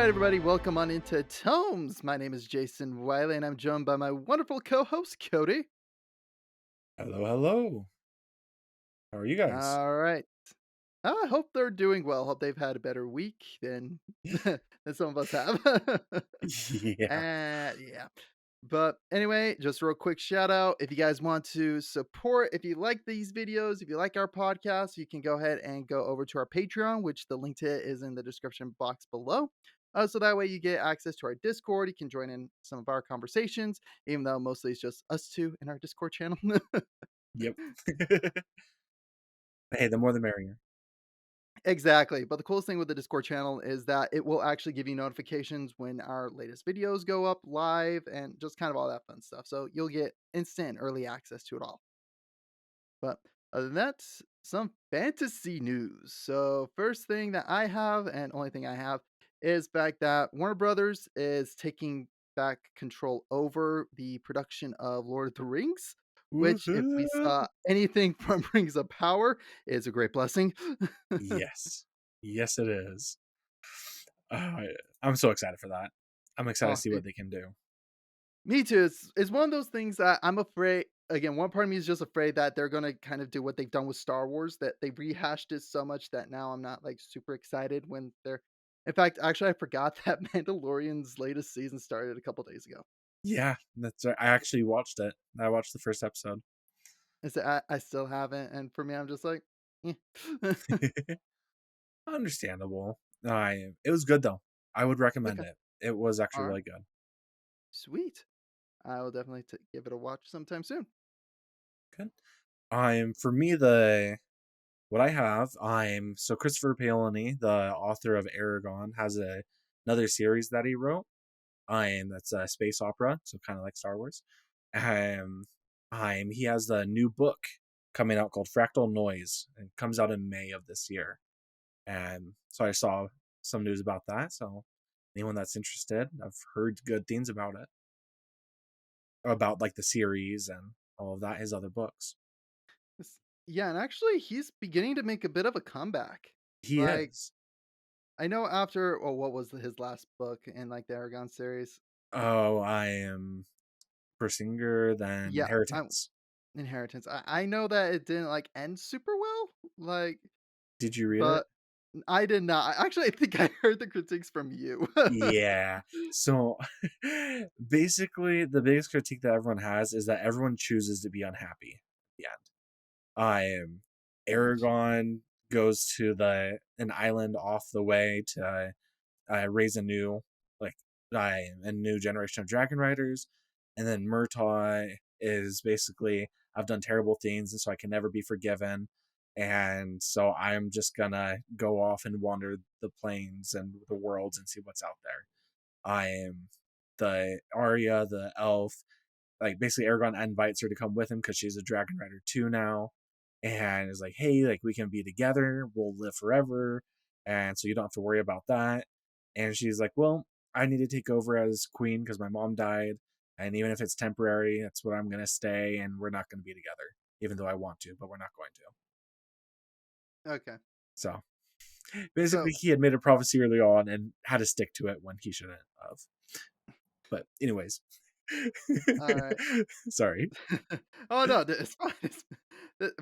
right, everybody, welcome on into Tomes. My name is Jason Wiley, and I'm joined by my wonderful co-host Cody. Hello, hello. How are you guys? All right, I hope they're doing well. Hope they've had a better week than than some of us have. Yeah. Yeah. But anyway, just a real quick shout out. If you guys want to support, if you like these videos, if you like our podcast, you can go ahead and go over to our Patreon, which the link to it is in the description box below. So that way you get access to our Discord. You can join in some of our conversations, even though mostly it's just us two in our Discord channel. Yep. Hey, the more the merrier. Exactly. But the coolest thing with the Discord channel is that it will actually give you notifications when our latest videos go up live and just kind of all that fun stuff. So you'll get instant early access to it all. But other than that, some fantasy news. So, first thing that I have, and only thing I have, is fact that Warner Brothers is taking back control over the production of Lord of the Rings, which, if we Woohoo! saw anything from Rings of Power, is a great blessing. Yes. Yes, it is. Uh, I'm so excited for that. I'm excited to Oh, see what they can do. me too. It's one of those things that I'm afraid. Again, one part of me is just afraid that they're gonna kind of do what they've done with Star Wars, that they rehashed it so much that now I'm not like super excited when they're. In fact, actually, I forgot that Mandalorian's latest season started a couple days ago. Yeah, that's right. I actually watched it. I watched the first episode. I still haven't, and for me, I'm just like, eh. Understandable. It was good though. I would recommend Okay, it. It was actually all right, really good. sweet. I will definitely give it a watch sometime soon. Good. For me the what I have, I'm so Christopher Paolini, the author of Aragon, has another series that he wrote. That's a space opera, so kind of like Star Wars. Um, he has the new book coming out called Fractal Noise, and it comes out in May of this year. And so I saw some news about that. So anyone that's interested, I've heard good things about like the series and all of that. His other books, Yeah, and actually, he's beginning to make a bit of a comeback. he Like, is. I know after, oh, what was his last book in like the Aragon series? Oh, I am Persinger, then Yeah, I Inheritance. Inheritance. I know that it didn't like end super well, like, Did you read it? but I did not. Actually, I think I heard the critiques from you. Yeah. So basically, the biggest critique that everyone has is that everyone chooses to be unhappy at the end. I am Which Aragon goes to the an island off the way to raise like a new generation of dragon riders, and then Murtaugh is basically I've done terrible things, and so I can never be forgiven, and so I'm just gonna go off and wander the plains and the worlds and see what's out there. I am the Arya, the elf. Like basically, Aragon invites her to come with him because she's a dragon rider too now, and is like, "Hey, like we can be together. We'll live forever, and so you don't have to worry about that." And she's like, "Well, I need to take over as queen because my mom died, and even if it's temporary, that's where I'm gonna stay, and we're not gonna be together, even though I want to, but we're not going to." okay. So So, basically, he had made a prophecy early on and had to stick to it when he shouldn't have. But anyways, all right. sorry. Oh no, it's fine.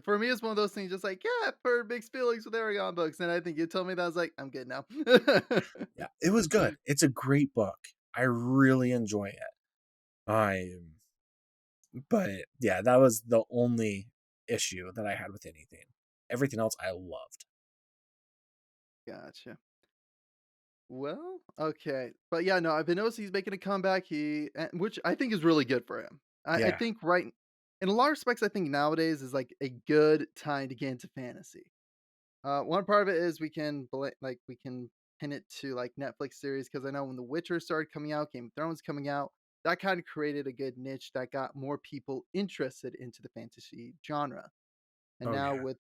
For me, it's one of those things. Just like, yeah, for mixed feelings with Aragon books, and I think you told me that I was like, I'm good now. Yeah, it was good. It's a great book. I really enjoy it. I, but yeah, that was the only issue that I had with anything. Everything else I loved. Gotcha. Well, okay, but yeah, no, I've been noticing he's making a comeback. Which I think is really good for him. I Yeah. think in a lot of respects, I think nowadays is like a good time to get into fantasy. One part of it is we can pin it to like Netflix series because I know when The Witcher started coming out, Game of Thrones coming out, that kind of created a good niche that got more people interested into the fantasy genre. And Oh now yeah. with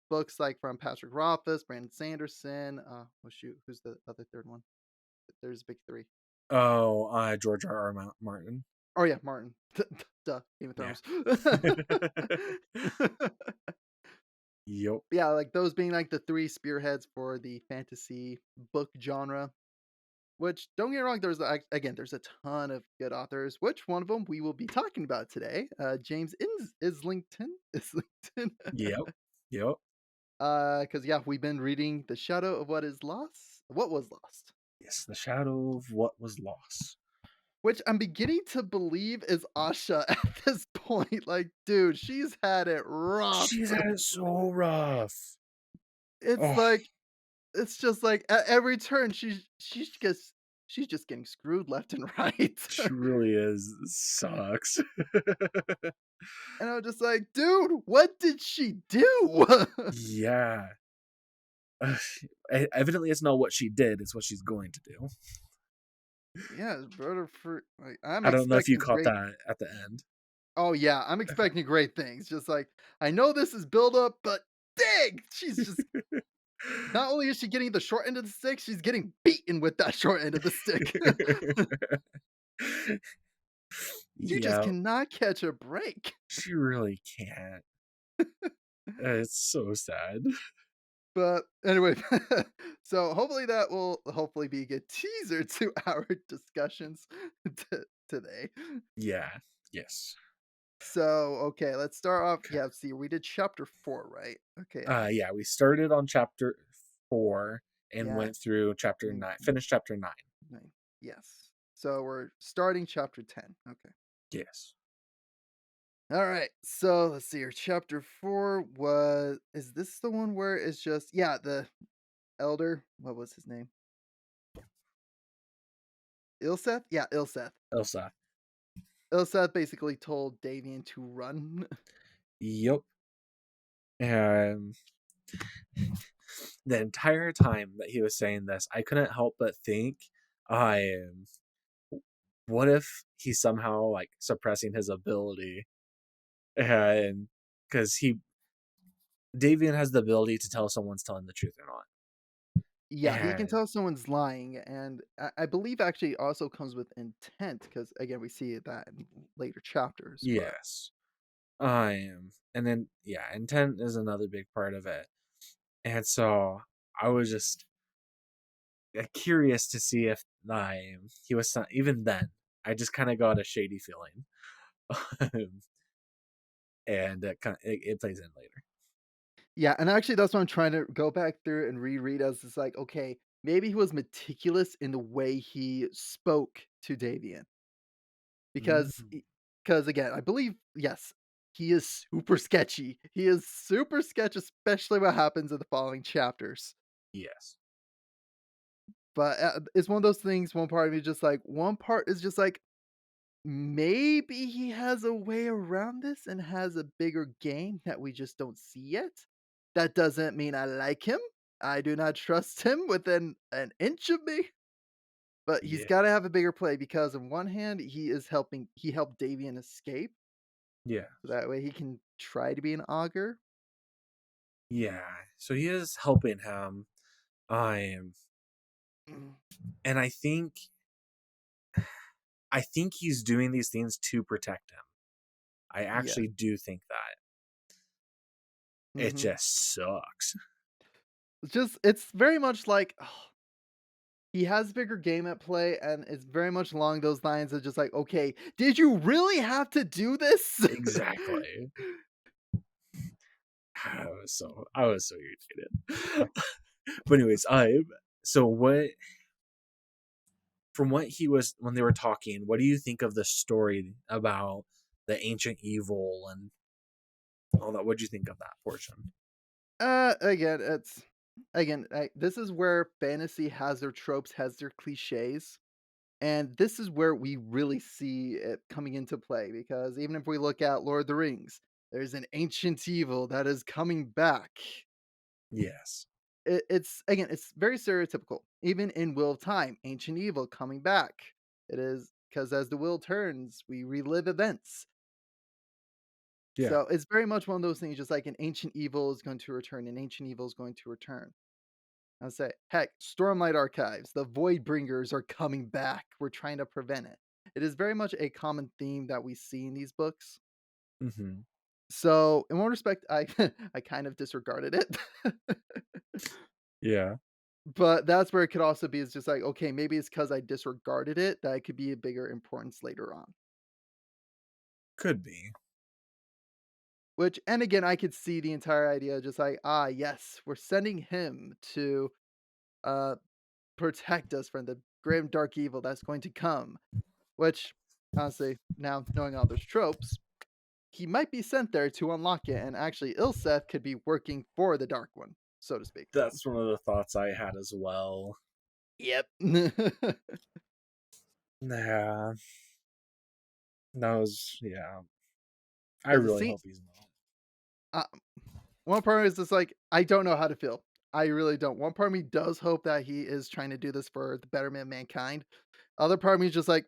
books like from Patrick Rothfuss, Brandon Sanderson, oh shoot, who's the other third one? There's big three. Oh, George Martin. Oh yeah, Martin. Duh, Game of Yeah. Thrones. Yup. Yeah, like those being like the three spearheads for the fantasy book genre. which don't get me wrong, again, there's a ton of good authors, which one of them we will be talking about today, James Islington, Islington. Yep. Yep. Because yeah, we've been reading The Shadow of What Was Lost, Yes, the shadow of what was lost. which I'm beginning to believe is Asha at this point. Like, dude, she's had it rough. She's had it so rough. It's Oh, like it's just like at every turn she's just getting screwed left and right. she really is. Sucks. And I'm just like, dude, what did she do? Yeah. Evidently, it's not what she did; it's what she's going to do. Yeah, brother for like I'm I don't know if you expecting caught great. that at the end. Oh yeah, I'm expecting great things. Just like I know this is build up, but dang, she's just not only is she getting the short end of the stick, she's getting beaten with that short end of the stick. She just Yeah, cannot catch a break. she really can't. It's so sad. But anyway, so hopefully that will hopefully be a good teaser to our discussions today. Yeah. Yes. So, okay, let's start off. Yeah, see, we did chapter 4, right? Okay, Yeah, we started on chapter 4 and yeah, went through chapter mm, 9, finished chapter 9. 9. Yes. So we're starting chapter 10. Okay. Yes. All right. So let's see here. Chapter 4 was, is this the one where it's just, yeah, the elder, what was his name? Ilseth? Yeah, Ilseth. Elsa. Ilseth basically told Davian to run. Yep. And the entire time that he was saying this, I couldn't help but think, I what if he's somehow like suppressing his ability? And because Davian has the ability to tell someone's telling the truth or not. Yeah, he can And tell someone's lying, and I believe actually also comes with intent because again we see that in later chapters. But yes, and then yeah, intent is another big part of it. And so I was just curious to see if he was even then. I just kind of got a shady feeling, and it plays in later. yeah, and actually that's what I'm trying to go back through and reread as it's like, okay, maybe he was meticulous in the way he spoke to Davian because Mm, because again I believe yes. He is super sketchy. He is super sketch, especially what happens in the following chapters. yes, But it's one of those things. One part of me just like one part is just like maybe he has a way around this and has a bigger game that we just don't see yet. That doesn't mean I like him. I do not trust him within an inch of me, but he's yeah, got to have a bigger play because on one hand, he helped Davian escape. yeah, So that way he can try to be an augur. yeah. So he is helping him. I'm, Mm, and I think he's doing these things to protect him. I yes. actually do think that. It Hmm. just sucks. It's very much like he has bigger game at play, and it's very much along those lines of just like, okay, did you really have to do this? Exactly. I was so irritated. But anyways, so what from what he was when they were talking, what do you think of the story about the ancient evil and all that? What do you think of that portion? Again, this is where fantasy has their tropes, has their cliches, and this is where we really see it coming into play. Because even if we look at Lord of the Rings, there's an ancient evil that is coming back. Yes. It's again, it's very stereotypical. Even in Wheel of Time, ancient evil coming back. It is because as the wheel turns, we relive events. Yeah. So it's very much one of those things, just like an ancient evil is going to return, an ancient evil is going to return. I'll say, heck, Stormlight Archives, the Voidbringers are coming back. We're trying to prevent it. It is very much a common theme that we see in these books. Hmm. So, in one respect, I I kind of disregarded it. Yeah. But that's where it could also be is just like, okay, maybe it's because I disregarded it that it could be a bigger importance later on. Could be. Which and again, I could see the entire idea just like, "Ah, yes, we're sending him to, uh, protect us from the grim dark evil that's going to come." Which, honestly, now knowing all those tropes, he might be sent there to unlock it, and actually Ilseth could be working for the Dark One, so to speak. That's one of the thoughts I had as well. Yep. Yeah, that was yeah. I Because it really seems hope he's not. uh, one part of me is just like, I don't know how to feel. I really don't. One part of me does hope that he is trying to do this for the betterment of mankind. Other part of me is just like,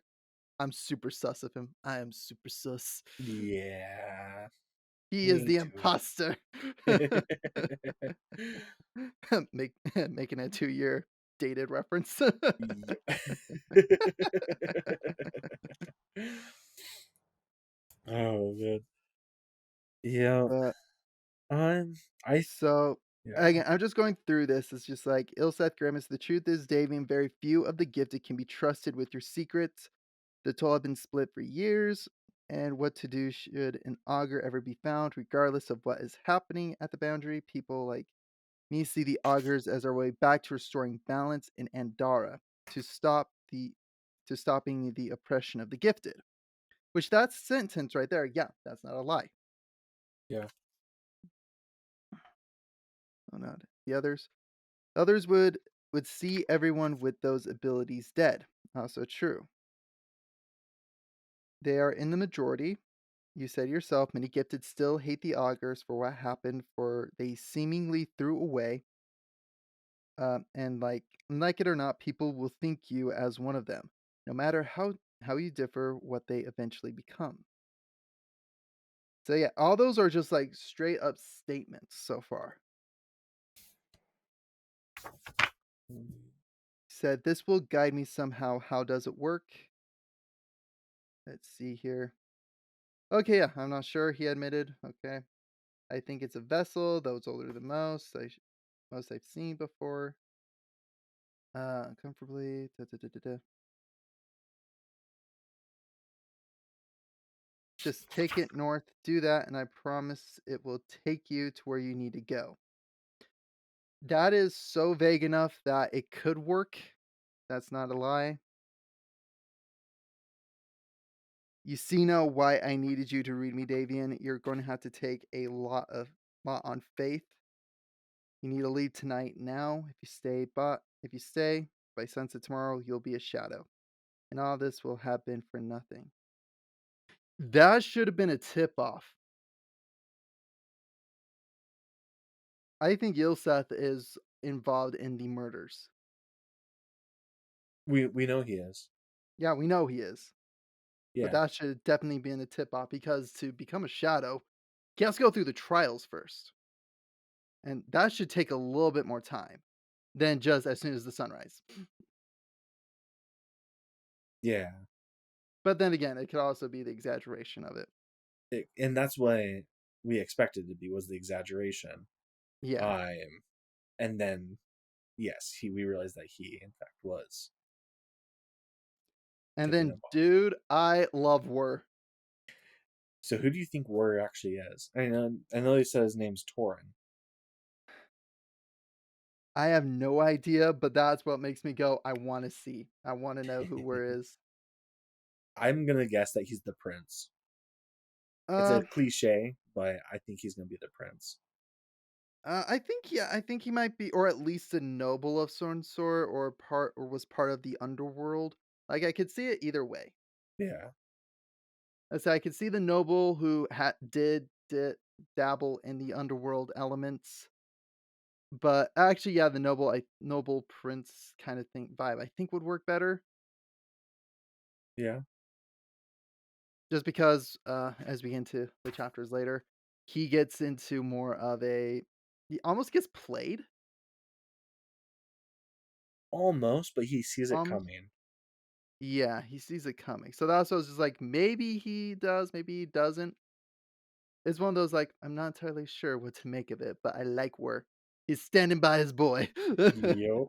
I'm super sus of him. I am super sus. Yeah, He is me the too. imposter. Making a 2-year dated reference. Yep. Oh man. Yeah. But Um. I. so Yeah. again, I'm just going through this. It's just like Ilseth Grimace. The truth is, Davian, very few of the gifted can be trusted with your secrets. The toll have been split for years, and what to do should an augur ever be found, regardless of what is happening at the boundary. People like me see the augurs as our way back to restoring balance in Andara to stop the to stopping the oppression of the gifted. Which that sentence right there, yeah, that's not a lie. Yeah. Oh no, the others would see everyone with those abilities dead. Also true. They are in the majority. You said yourself, many gifted still hate the augurs for what happened, for they seemingly threw away. And like it or not, people will think you as one of them, no matter how you differ, what they eventually become. So yeah, all those are just like straight up statements so far. Said this will guide me somehow. How does it work? Let's see here. Okay, yeah, I'm not sure. He admitted. Okay, I think it's a vessel, though it's older than most. Most I've seen before. Comfortably. Da, da, da, da, da. Just take it north, do that, and I promise it will take you to where you need to go. That is so vague enough that it could work. That's not a lie. You see now why I needed you to read me, Davian. You're going to have to take a lot on faith. You need to leave tonight now. If you stay by sunset tomorrow, you'll be a shadow, and all this will have been for nothing. That should have been a tip off. I think Yilseth is involved in the murders. We know he is. Yeah, we know he is. But Yeah. that should definitely be in the tip off because to become a shadow, he has to go through the trials first. And that should take a little bit more time than just as soon as the sunrise. Yeah. But then again, it could also be the exaggeration of it. And that's what we expected to be was the exaggeration. Yeah. Um. And then yes, he we realized that he in fact was And tipping then, them off. dude, I love Wur. So who do you think Warrior actually is? I know he said his name's Torin. I have no idea, but that's what makes me go, I want to see. I want to know who Wur is. I'm gonna guess that he's the prince. It's a Uh, cliche, but I think he's gonna be the prince. I think yeah, I think he might be, or at least a noble of some sort, or was part of the underworld. Like I could see it either way. Yeah. I say I could see the noble who did dabble in the underworld elements, but actually, yeah, the noble prince kind of thing vibe I think would work better, Yeah. just because as we get into the chapters later, he gets into more of a he almost gets played Almost, but he sees it almost. coming. Yeah, he sees it coming. So that's what I was just like, maybe he does, maybe he doesn't. It's one of those like I'm not entirely sure what to make of it, but I like where he's standing by his boy. Yep.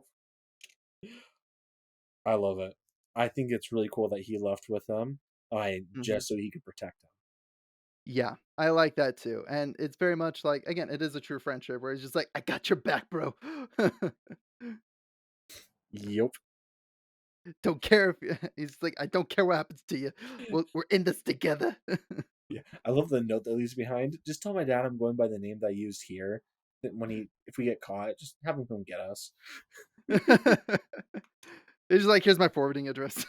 I love it. I think it's really cool that he left with them, Mhm. just so he could protect them. Yeah, I like that too, and it's very much like again, it is a true friendship where he's just like, "I got your back, bro." Yep. Don't care if he's like, "I don't care what happens to you. We're in this together." Yeah, I love the note that leaves behind. Just tell my dad I'm going by the name that I used here. That when he, if we get caught, just have him come get us. He's just like, "Here's my forwarding address."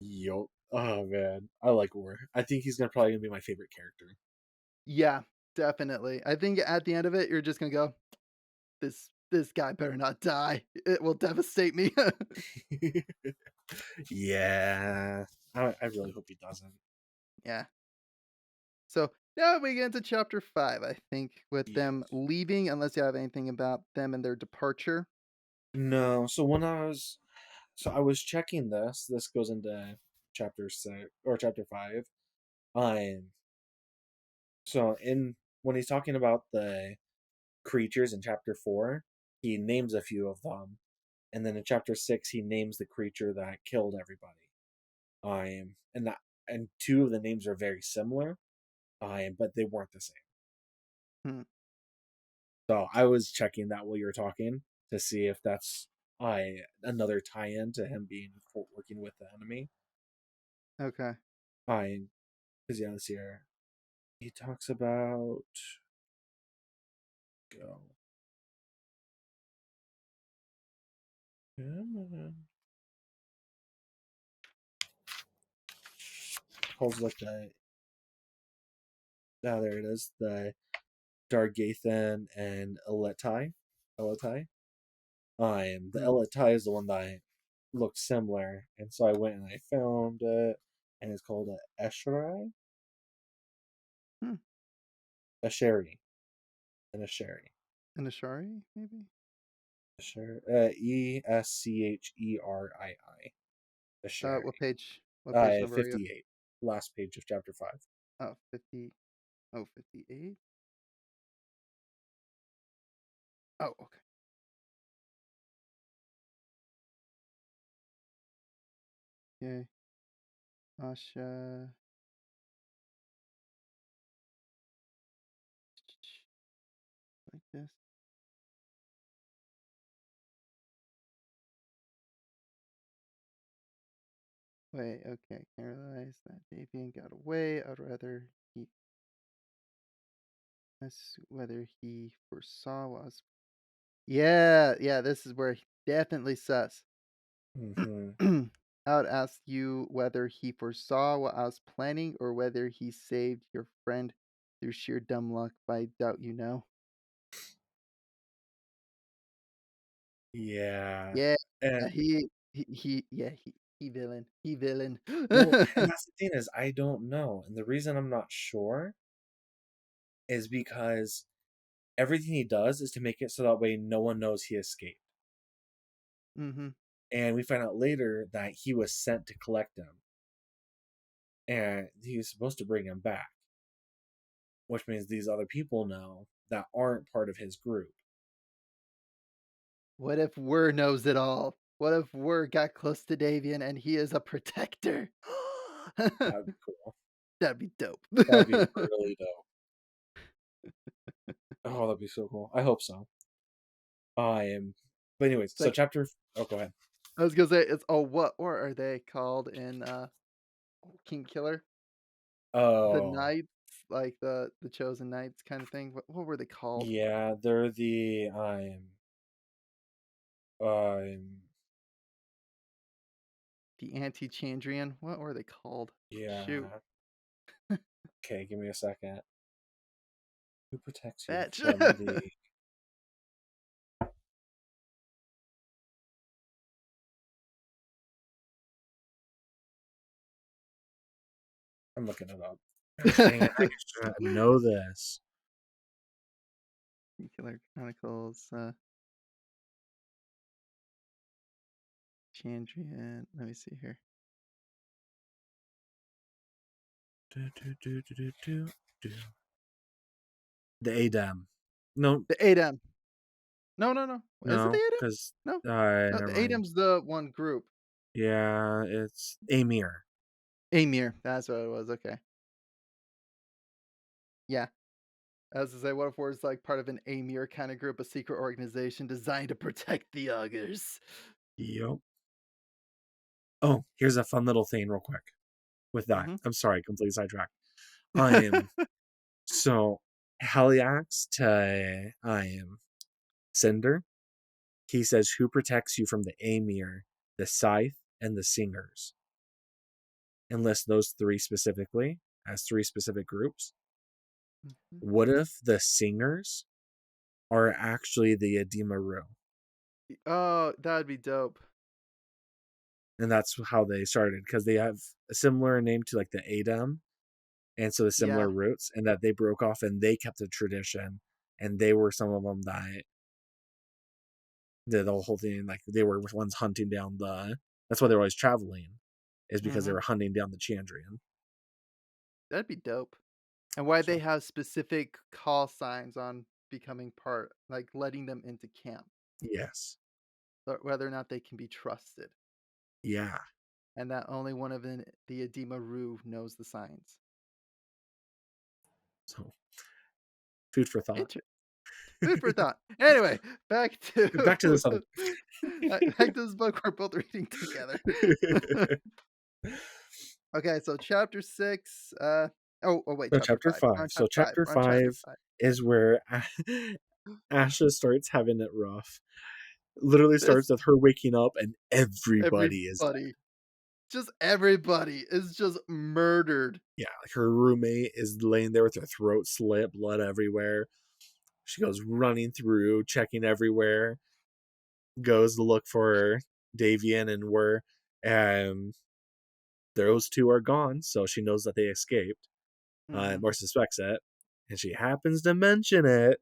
Yup. Oh man, I like War. I think he's gonna probably gonna be my favorite character. Yeah, definitely. I think at the end of it, you're just gonna go, "This guy better not die. It will devastate me." Yeah, I really hope he doesn't. Yeah. So now we get into chapter 5, I think, with Yeah. them leaving, unless you have anything about them and their departure. No, so I was checking this. This goes into chapter 6 or chapter 5. Um, so in when he's talking about the creatures in chapter 4, he names a few of them, and then in chapter 6, he names the creature that killed everybody. And that and two of the names are very similar, but they weren't the same. Hmm, So I was checking that while you were talking to see if that's another tie-in to him being working with the enemy. okay. I because yeah, this year he talks about go. Calls like the now there it is the Dargathan and Eletai. The Hmm, Eletai is the one that I looked similar, and so I went and I found it, and it's called a Esherai, hmm. a sherry, and a sherry. An Ashari, maybe? Sure. Escherii. A What sherry. page? What page number are you at? 58. Last page of chapter 5. Oh, 50. Oh, 58. Oh, okay. Okay. Asha. Like this. Wait, okay. Can't realize that Davian got away. I'd rather he ask whether he foresaw us. Yeah, yeah, this is where he definitely sus. Mm-hmm. I would ask you whether he foresaw what I was planning or whether he saved your friend through sheer dumb luck, but I doubt you know. Yeah. Yeah, And he villain. He villain. well, and that's the thing is I don't know. And the reason I'm not sure is because everything he does is to make it so that way no one knows he escaped. Mhm. And we find out later that he was sent to collect him. And he was supposed to bring him back, which means these other people know that aren't part of his group. What if Wur knows it all? What if Wur got close to Davian and he is a protector? That'd be cool. That'd be dope. That'd be really dope. Oh, that'd be so cool. I hope so. I am. But anyways, so Like, chapter. Oh, go ahead. I was gonna say it's what or are they called in King Killer? The Oh, knights, like the chosen knights kind of thing. What were they called? yeah, they're the I'm The anti-Chandrian. What were they called? Shoot. yeah. Okay, give me a second. Who protects you Fetch. from the? I'm looking it up. Gosh dang it! I should know this. Killer Chronicles, Chandrian. Let me see here. Do, do, do, do, do, do, do. The Adam. No, The Adem. No, no, no. Is it the No, ADEM? because No. No, never the mind. ADEM's the one group. Yeah, it's Amir. Amir, that's what it was, okay. Yeah. As to say, what if we're like part of an Amir kind of group, a secret organization designed to protect the others? Yep. Oh, here's a fun little thing real quick with that. Mhm. I'm sorry, complete sidetrack. I'm so Heliax to I am Cinder. He says, "Who protects you from the Amir, the Scythe, and the Singers?" And lists those three specifically as three specific groups. Mhm. What if the Singers are actually the Ademaru? Oh, that'd be dope. And that's how they started because they have a similar name to like the Adem, and so the Yeah. similar roots, and that they broke off and they kept the tradition, and they were some of them that did the whole thing. Like they were ones hunting down the. That's why they're always traveling, is because they Mhm. were hunting down the Chandrian. That'd be dope. And why they So have specific call signs on becoming part, like letting them into camp, yes, but whether or not they can be trusted, yeah. and that only one of the Adema Ru knows the signs. So food for thought. Inter- Food for thought. Anyway, back to Back to this other. back to this book we're both reading together. Okay, so chapter 6. Oh wait, So chapter chapter 5. We're five. on So chapter 5. chapter We're on chapter 5 5. is where Asha starts having it rough. Literally This starts with her waking up and everybody is dead. everybody, just everybody is just murdered. Yeah, like her roommate is laying there with her throat slit, blood everywhere. She goes running through, checking everywhere, goes to look for Davian and where and those two are gone, so she knows that they escaped, Mhm. or suspects it, and she happens to mention it.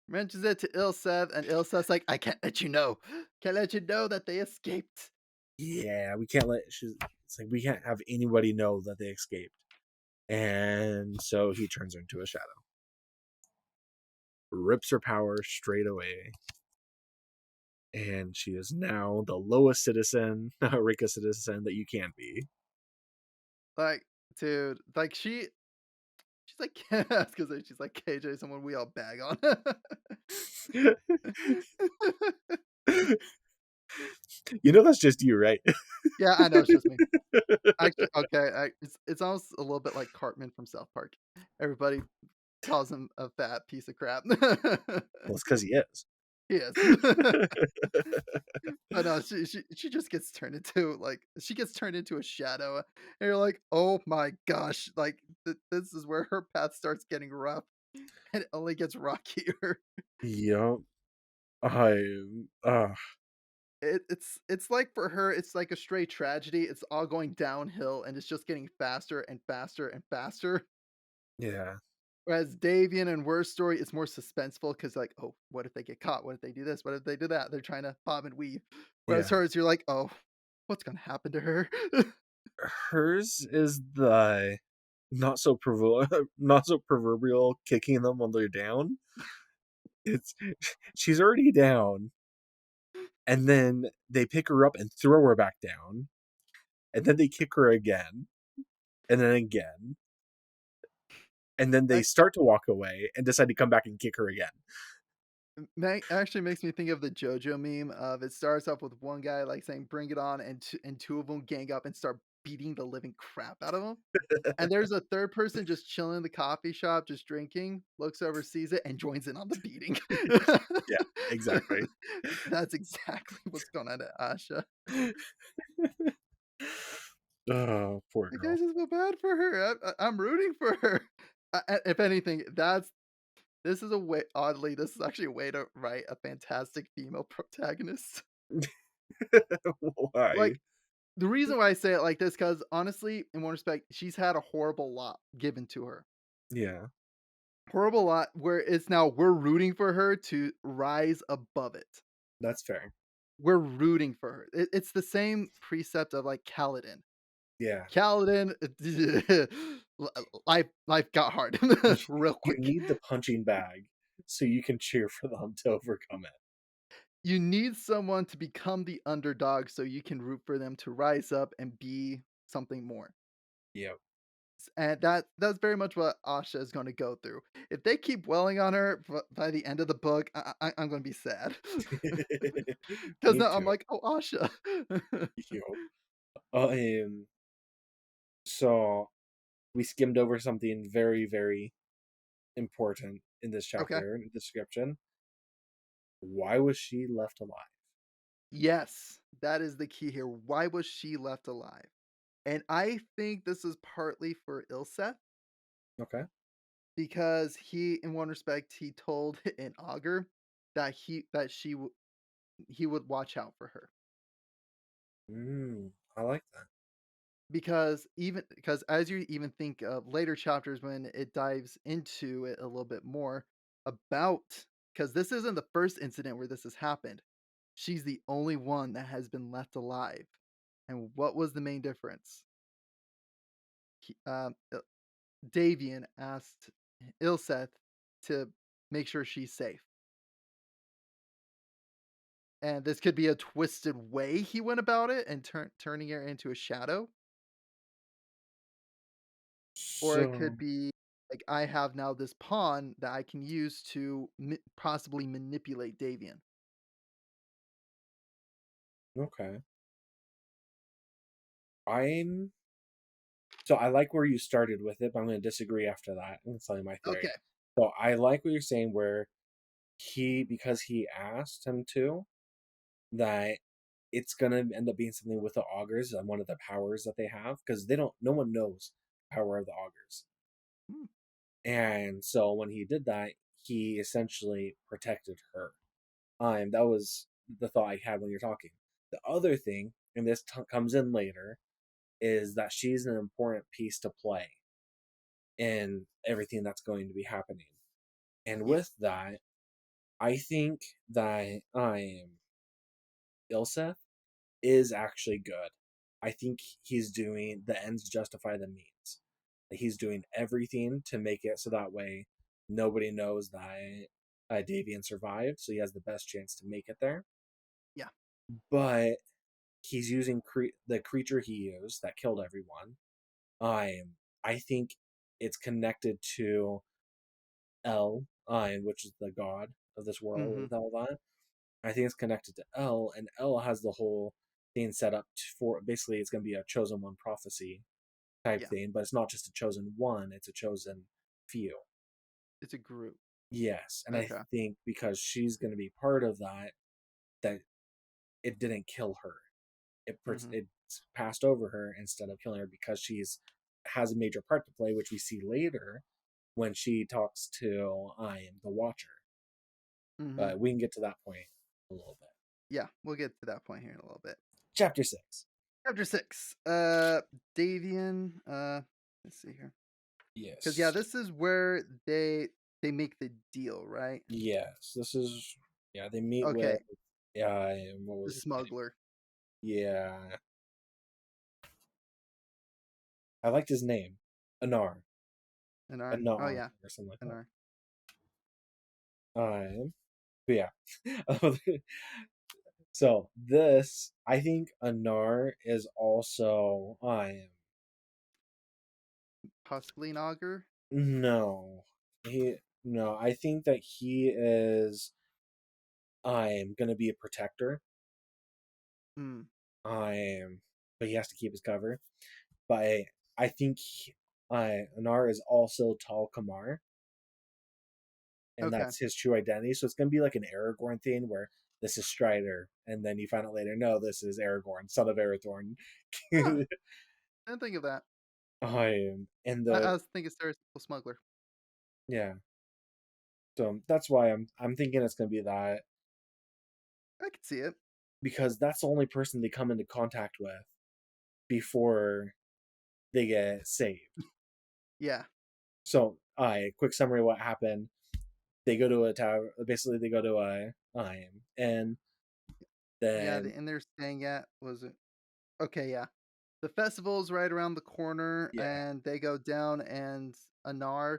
Mentions it to Ilseth, and Ilseth's like, "I can't let you know. Can't let you know that they escaped." Yeah, we can't let it's like we can't have anybody know that they escaped. And so he turns her into a shadow. Rips her power straight away. And she is now the lowest citizen, Rika citizen that you can be. Like, dude, like she's like I was gonna say she's like KJ, someone we all bag on. You know that's just you, right? Yeah, I know, it's just me. Actually, okay, it's almost a little bit like Cartman from South Park. Everybody calls him a fat piece of crap. Well, it's because he is. He is. But no, she just gets turned into she gets turned into a shadow, and you're like, "Oh my gosh!" Like this is where her path starts getting rough, and it only gets rockier. Yup. I It's like for her, it's like a straight tragedy. It's all going downhill, and it's just getting faster and faster and faster. yeah. Whereas Davian and Worst Story, it's more suspenseful because, like, oh, what if they get caught? What if they do this? What if they do that? They're trying to bob and weave. Whereas Yeah. hers, you're like, oh, what's gonna happen to her? Hers is the not so proverbial kicking them when they're down. It's she's already down, and then they pick her up and throw her back down, and then they kick her again, and then again, and then they Like, start to walk away and decide to come back and kick her again. actually makes me think of the JoJo meme of it starts off with one guy like saying "Bring it on," and two of them gang up and start beating the living crap out of him. And there's a third person just chilling in the coffee shop, just drinking, looks over, sees it, and joins in on the beating. Yeah, exactly. That's exactly what's going on to Asha. Oh, poor Like, I girl. just feel bad for her. I'm rooting for her. If anything, this is a way. Oddly, this is actually a way to write a fantastic female protagonist. Why? Like the reason why I say it like this, because honestly, in one respect, she's had a horrible lot given to her. Yeah, Horrible lot where it's now we're rooting for her to rise above it. that's fair. We're rooting for her. It's the same precept of like Kaladin. Yeah. Kaladin, life got hard You real you quick. need the punching bag. so you can cheer for them to overcome it. You need someone to become the underdog so you can root for them to rise up and be something more. Yep. And that's very much what Asha is gonna go through. If they keep dwelling on her by the end of the book, I'm gonna be sad. Because Me now I'm too. like, "Oh, Asha." Yep. So we skimmed over something very, very important in this Okay. chapter in the description. Why was she left alive? Yes, that is the key here. Why was she left alive? And I think this is partly for Ilseth, Okay. because he in one respect, he told an augur that he would watch out for her. I like that. Because as you even think of later chapters when it dives into it a little bit more about, because this isn't the first incident where this has happened. She's the only one that has been left alive. And what was the main difference? He, Davian asked Ilseth to make sure she's safe. And this could be a twisted way he went about it and turning her into a shadow, or it could So, be like I have now this pawn that I can use to possibly manipulate Davian. okay. I'm so I like where you started with it, but I'm going to disagree after that. I'm going to tell you my Okay. theory. So I like what you're saying, where because he asked him to, that it's going to end up being something with the augurs and one of the powers that they have, because no one knows the power of the augurs. Hmm. And so when he did that, he essentially protected her. That was the thought I had when you're talking. The other thing, and this comes in later, is that she's an important piece to play in everything that's going to be happening. And Yeah. with that, I think that Ilseth is actually good. I think he's doing the ends justify the means. He's doing everything to make it so that way nobody knows that Davian survived, so he has the best chance to make it there. Yeah. But he's using the creature he used that killed everyone. I think it's connected to which is the god of this world Hmm. with all that. I think it's connected to and El has the whole thing set up for basically it's going to be a chosen one prophecy type Yeah. thing, but it's not just a chosen one; it's a chosen few. It's a group. Yes, and I Okay. think because she's going to be part of that, that it didn't kill her. Hmm. It passed over her instead of killing her because she's has a major part to play, which we see later when she talks to I am the Watcher. Hmm. But we can get to that point a little bit. Yeah. We'll get to that point here in a little bit. Chapter 6. Chapter 6. Davian. Let's see here. Because yeah, Yes. this is where they make the deal, right? Yes. This is yeah, they meet with Okay. what The was his name? smuggler. Yeah. I liked his name. Anar. Anar. Oh Anar yeah. or something like Anar. that. But yeah. So this I think Anar is also I am Possibly an augur. no. He no, I think that he is I'm gonna be a protector. Hmm. I'm but he has to keep his cover. But I think Anar is also Tal Kamar, and Okay. that's his true identity. So it's gonna be like an Aragorn thing where this is Strider, and then you find out later, no, this is Aragorn, son of Arathorn. Huh. I didn't think of that. And I the was thinking stereotypical smuggler. yeah. So that's why I'm thinking it's gonna be that I could see it. because that's the only person they come into contact with before they get saved. Yeah. So, quick summary of what happened. They go to a tower. Basically, they go to and Yeah, then the inn they're staying at was it? Okay, yeah. The festival's right around the corner, yeah, and they go down, and Anar.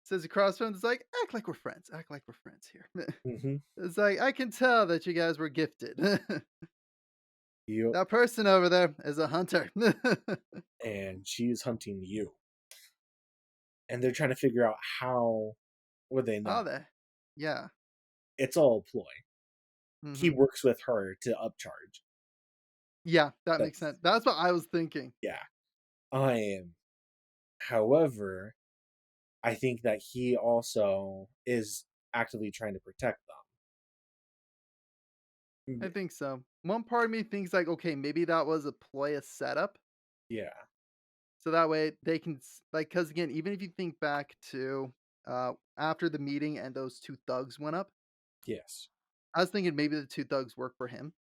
Says across from him, it's like, act like we're friends. Act like we're friends here. Hmm. It's like, I can tell that you guys were gifted. Yep. That person over there is a hunter. And she's hunting you, and they're trying to figure out how would they know. Oh, there. Yeah. It's all a ploy. He Hmm. works with her to upcharge. Yeah, that makes That's sense. That's what I was thinking. yeah. I am. However, I think that he also is actively trying to protect I them. think so. One part of me thinks like, okay, maybe that was a play, a setup. Yeah. So that way they can like, because again, even if you think back to after the meeting and those two thugs went up, Yes. I was thinking maybe the two thugs work for him.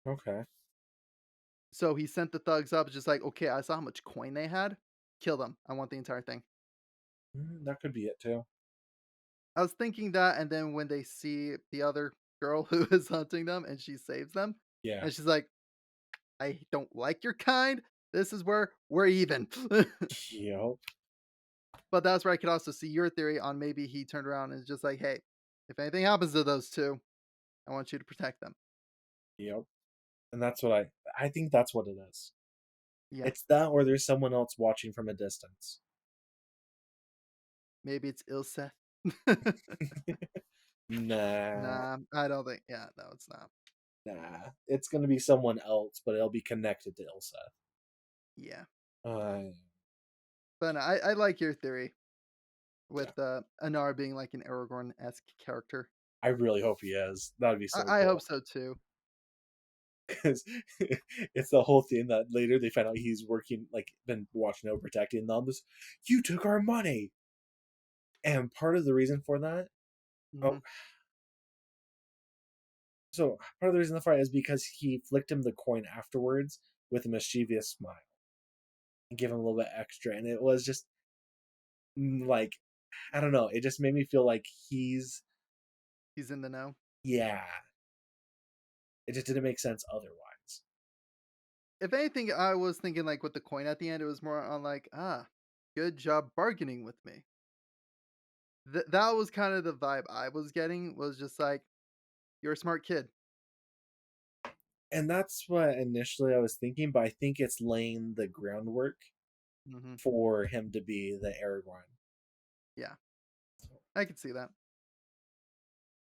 Okay. So he sent the thugs up, just like, okay, I saw how much coin they had. Kill them. I want the entire thing. That could be it too. I was thinking that, and then when they see the other girl who is hunting them and she saves them, Yeah. and she's like, I don't like your kind. This is where we're even. Yep. But that's where I could also see your theory on maybe he turned around and is just like, hey, if anything happens to those two, I want you to protect them. Yep. And that's what I think that's what it is. Yeah. It's that or there's someone else watching from a distance. Maybe it's Ilseth. Nah. Nah, I don't think. Yeah, no, it's not. Nah. It's gonna be someone else, but it'll be connected to Ilsa. Yeah. Uh But no, I like your theory yeah. with Anar being like an Aragorn esque character. I really hope he is. That would be so I hope cool. so too. Because it's the whole thing that later they find out he's working, like, been watching over protecting them. This, you took our money. And part of the reason for that, oh, Hmm. so part of the reason for that is because he flicked him the coin afterwards with a mischievous smile and give him a little bit extra. And it was just like, I don't know. It just made me feel like He's in the know. yeah, it just didn't make sense otherwise. If anything, I was thinking like with the coin at the end, it was more on like, good job bargaining with me. That was kind of the vibe I was getting. Was just like, you're a smart kid. And that's what initially I was thinking, but I think it's laying the groundwork Hmm. for him to be the Aragorn. Yeah, I could see that.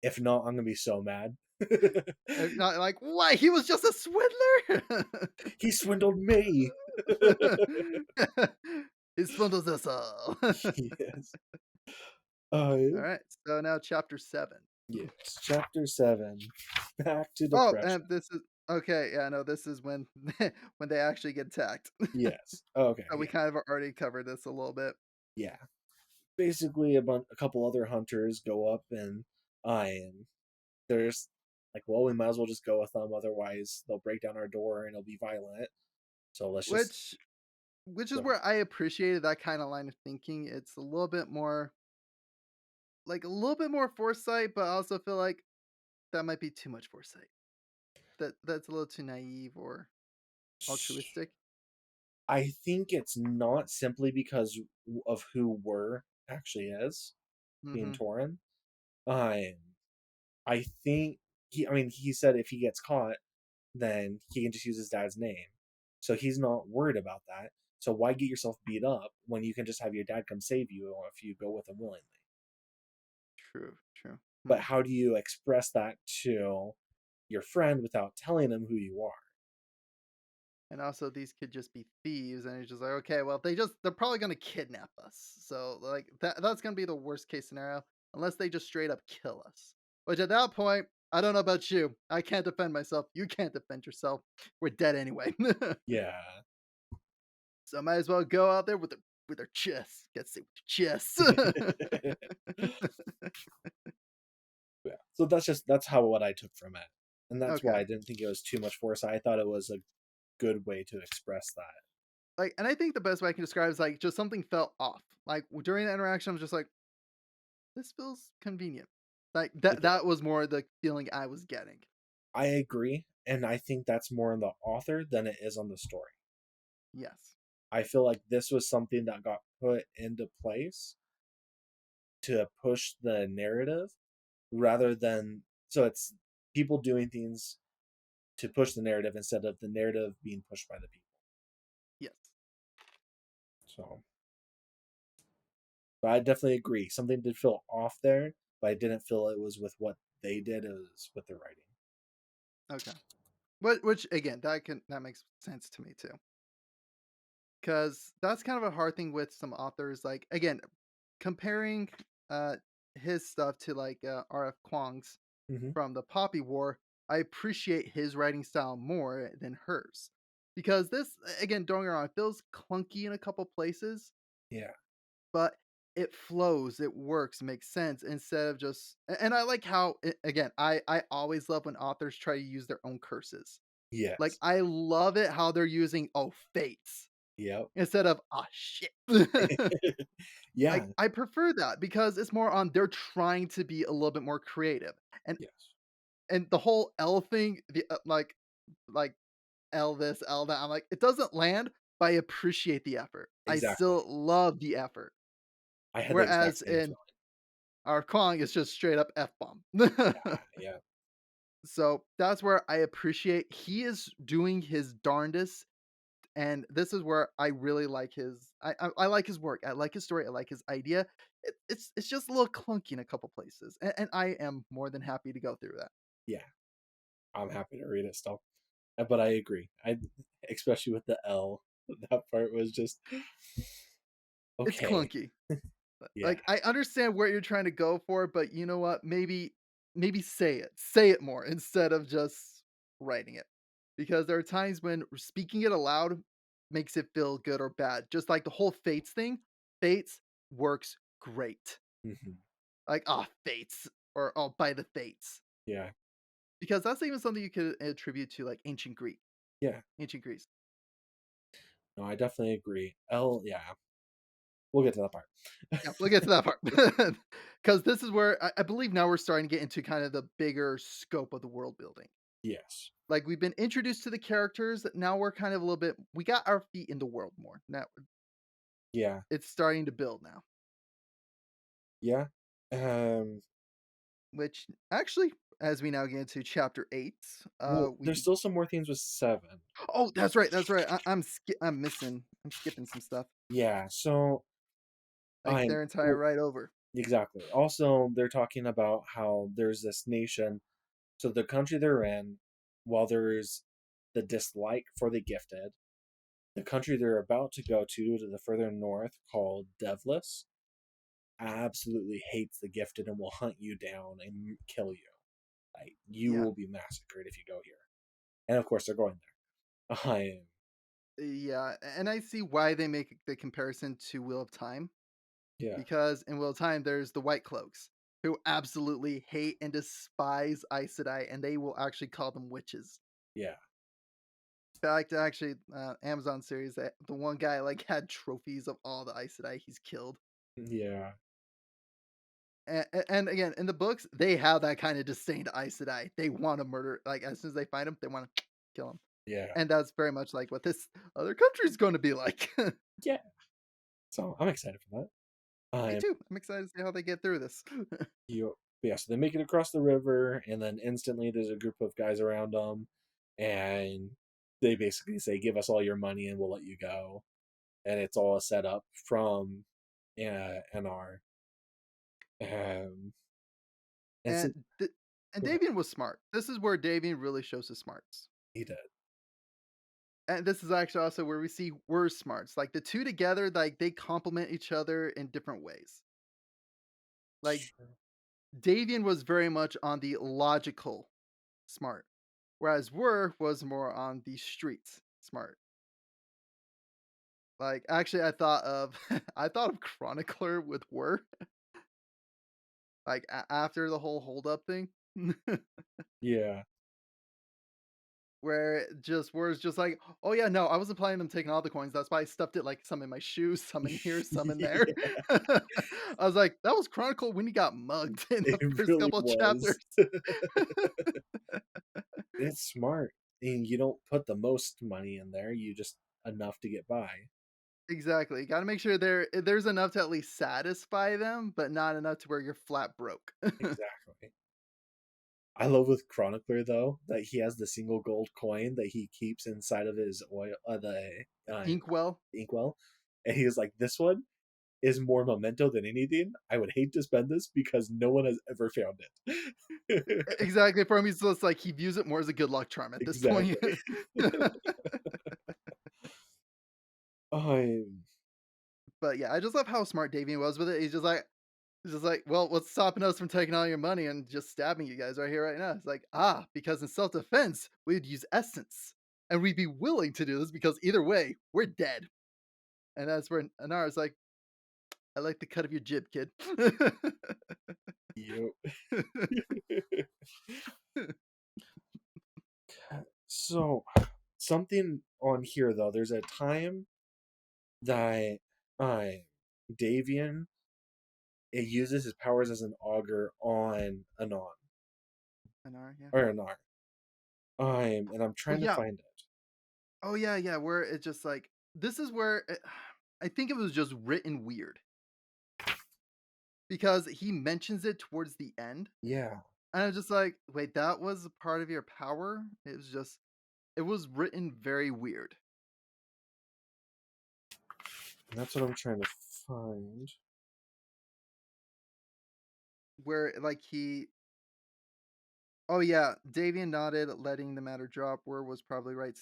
If not, I'm gonna be so mad. Not like, why? He was just a swindler. He swindled me. He swindles us all. Yes. Uh, All right, so now chapter 7. yes. Chapter 7. Back to Oh, depression. and this is okay. Yeah, no, this is when when they actually get attacked. Yes. Okay. We Yeah. kind of already covered this a little bit. Yeah. Basically, a couple other hunters go up and and there's like, well, we might as well just go with them. Otherwise, they'll break down our door and it'll be violent. So let's just Which which is go ahead. where I appreciated that kind of line of thinking. It's a little bit more like a little bit more foresight, but I also feel like that might be too much foresight. That's a little too naive or altruistic. I think it's not simply because of who Were actually is being Mhm. torn. Um, I think I mean, he said if he gets caught, then he can just use his dad's name. So he's not worried about that. So why get yourself beat up when you can just have your dad come save you if you go with him willingly? True, true. But Hmm. how do you express that to your friend without telling him who you are? And also these could just be thieves and it's just like, okay, well, they're probably going to kidnap us. So like that's going to be the worst case scenario unless they just straight up kill us. Which at that point, I don't know about you. I can't defend myself. You can't defend yourself. We're dead anyway. Yeah. So might as well go out there with their chests. Get sick with your chests. Yeah. So that's how what I took from it. And that's why Okay. I didn't think it was too much force. I thought it was a good way to express that. Like, and I think the best way I can describe it is like just something felt off. Like during the interaction, I was just like, this feels convenient. Like It did. that was more the feeling I was getting. I agree, and I think that's more on the author than it is on the story. Yes. I feel like this was something that got put into place to push the narrative rather than so it's people doing things to push the narrative instead of the narrative being pushed by the people. Yes. So, but I definitely agree. Something did feel off there, but I didn't feel it was with what they did. It was with the writing. Okay. Which again, that makes sense to me too. Because that's kind of a hard thing with some authors. Like again, comparing uh his stuff to like R.F. Kuang's Hmm. from the Poppy War, I appreciate his writing style more than hers. Because this again, don't get me wrong, it feels clunky in a couple places, Yeah. but it flows, it works, makes sense instead of just and I like how again, I always love when authors try to use their own curses. Like Yes. I love it how they're using fates Yep. instead of shit. Yeah. I prefer that because it's more on they're trying to be a little bit more creative. And Yes. the whole L thing, like L this, L that, I'm like, it doesn't land, but I appreciate the effort. I Exactly. still love the effort. I had the exact Whereas same in feeling. our Kong, it's just straight up F bomb. Yeah. Yeah. So that's where I appreciate he is doing his darndest. And this is where I really like I like his work. I like his story. I like his idea. It's just a little clunky in a couple places, and I am more than happy to go through that. Yeah. I'm happy to read it still. But I agree. I especially with the L. That part was just It's okay. clunky. Yeah. Like I understand where you're trying to go for, but you know what? Maybe say it more instead of just writing it, because there are times when speaking it aloud makes it feel good or bad. Just like the whole fates thing, fates works great. Hmm. Like fates or by the fates. Yeah. Because that's even something you could attribute to, like, Yeah. ancient Greece. No, I definitely agree. L. Yeah. We'll get to that part. Yeah, we'll get to that part. Because this is where I believe now we're starting to get into kind of the bigger scope of the world building. Yes. Like, we've been introduced to the characters, now we're kind of a little bit we got our feet in the world more. Now Yeah. it's starting to build now, Yeah. Um. which actually, as we now get into chapter 8, Well, there's we still some more things with 7. oh, that's right. I'm skipping some stuff, Yeah. So like, I'm their entire well, right over. exactly. Also, they're talking about how there's this nation. So the country they're in, while there's the dislike for the gifted, the country they're about to the further north, called Devless, absolutely hates the gifted and will hunt you down and kill you. Like you Yeah. will be massacred if you go here. And of course, they're going there. I Yeah, and I see why they make the comparison to Wheel of Time, yeah, because in Wheel of Time, there's the White Cloaks, who absolutely hate and despise Aes Sedai, and they will actually call them witches. yeah, In fact, actually, Amazon series, that the one guy like had trophies of all the Aes Sedai he's killed. yeah, And again, in the books, they have that kind of disdain to Aes Sedai. They want to murder, like as soon as they find him, they want to kill him. yeah, And that's very much like what this other country is going to be like. yeah. So I'm excited for that. Me too. I'm excited to see how they get through this. You yeah, so they make it across the river, and then instantly there's a group of guys around them, and they basically say, "Give us all your money, and we'll let you go." And it's all set up from NR. Um, and so, And and go ahead. Davian was smart. This is where Davian really shows his smarts. He did. And this is actually also where we see we're smarts. Like the two together, like they complement each other in different ways. Like Sure. Davian was very much on the logical smart, whereas Wur was more on the streets smart. Like actually, I thought of I thought of Chronicler with Wur, like after the whole hold up thing. Yeah. Where it just where it's just like, "Oh, yeah, no, I wasn't planning on taking all the coins, that's why I stuffed it, like, some in my shoes, some in here, some in there." Yeah, I was like, "That was Chronicle when he got mugged in it the first really couple of chapters." was. It's smart. And you don't put the most money in there, you just enough to get by. Exactly. Gotta make sure there's enough to at least satisfy them, but not enough to where you're flat broke. Exactly. I love with Chronicler though that he has the single gold coin that he keeps inside of his oil, uh, Inkwell. inkwell, and he is like, "This one is more memento than anything. I would hate to spend this because no one has ever found it." Exactly, for him, he's just like he views it more as a good luck charm at this point. Exactly. I'm But yeah, I just love how smart Davian was with it. He's just like, "Well, what's stopping us from taking all your money and just stabbing you guys right here, right now?" It's like, "Ah, because in self-defense, we'd use essence, and we'd be willing to do this because either way, we're dead." And that's where Anara's like, "I like the cut of your jib, kid." you. So something on here though. There's a time that uh, Davian it uses his powers as an augur on Anon Anara, yeah. or Anar. And I'm Oh, trying to yeah. find it. Oh, yeah, yeah, where it just like this is where I think it was just written weird because he mentions it towards the end, Yeah, and I was just like, "Wait, that was a part of your power?" It was written very weird, that's what I'm trying to find. where like he oh, yeah, Davian nodded, letting the matter drop. Word was probably right.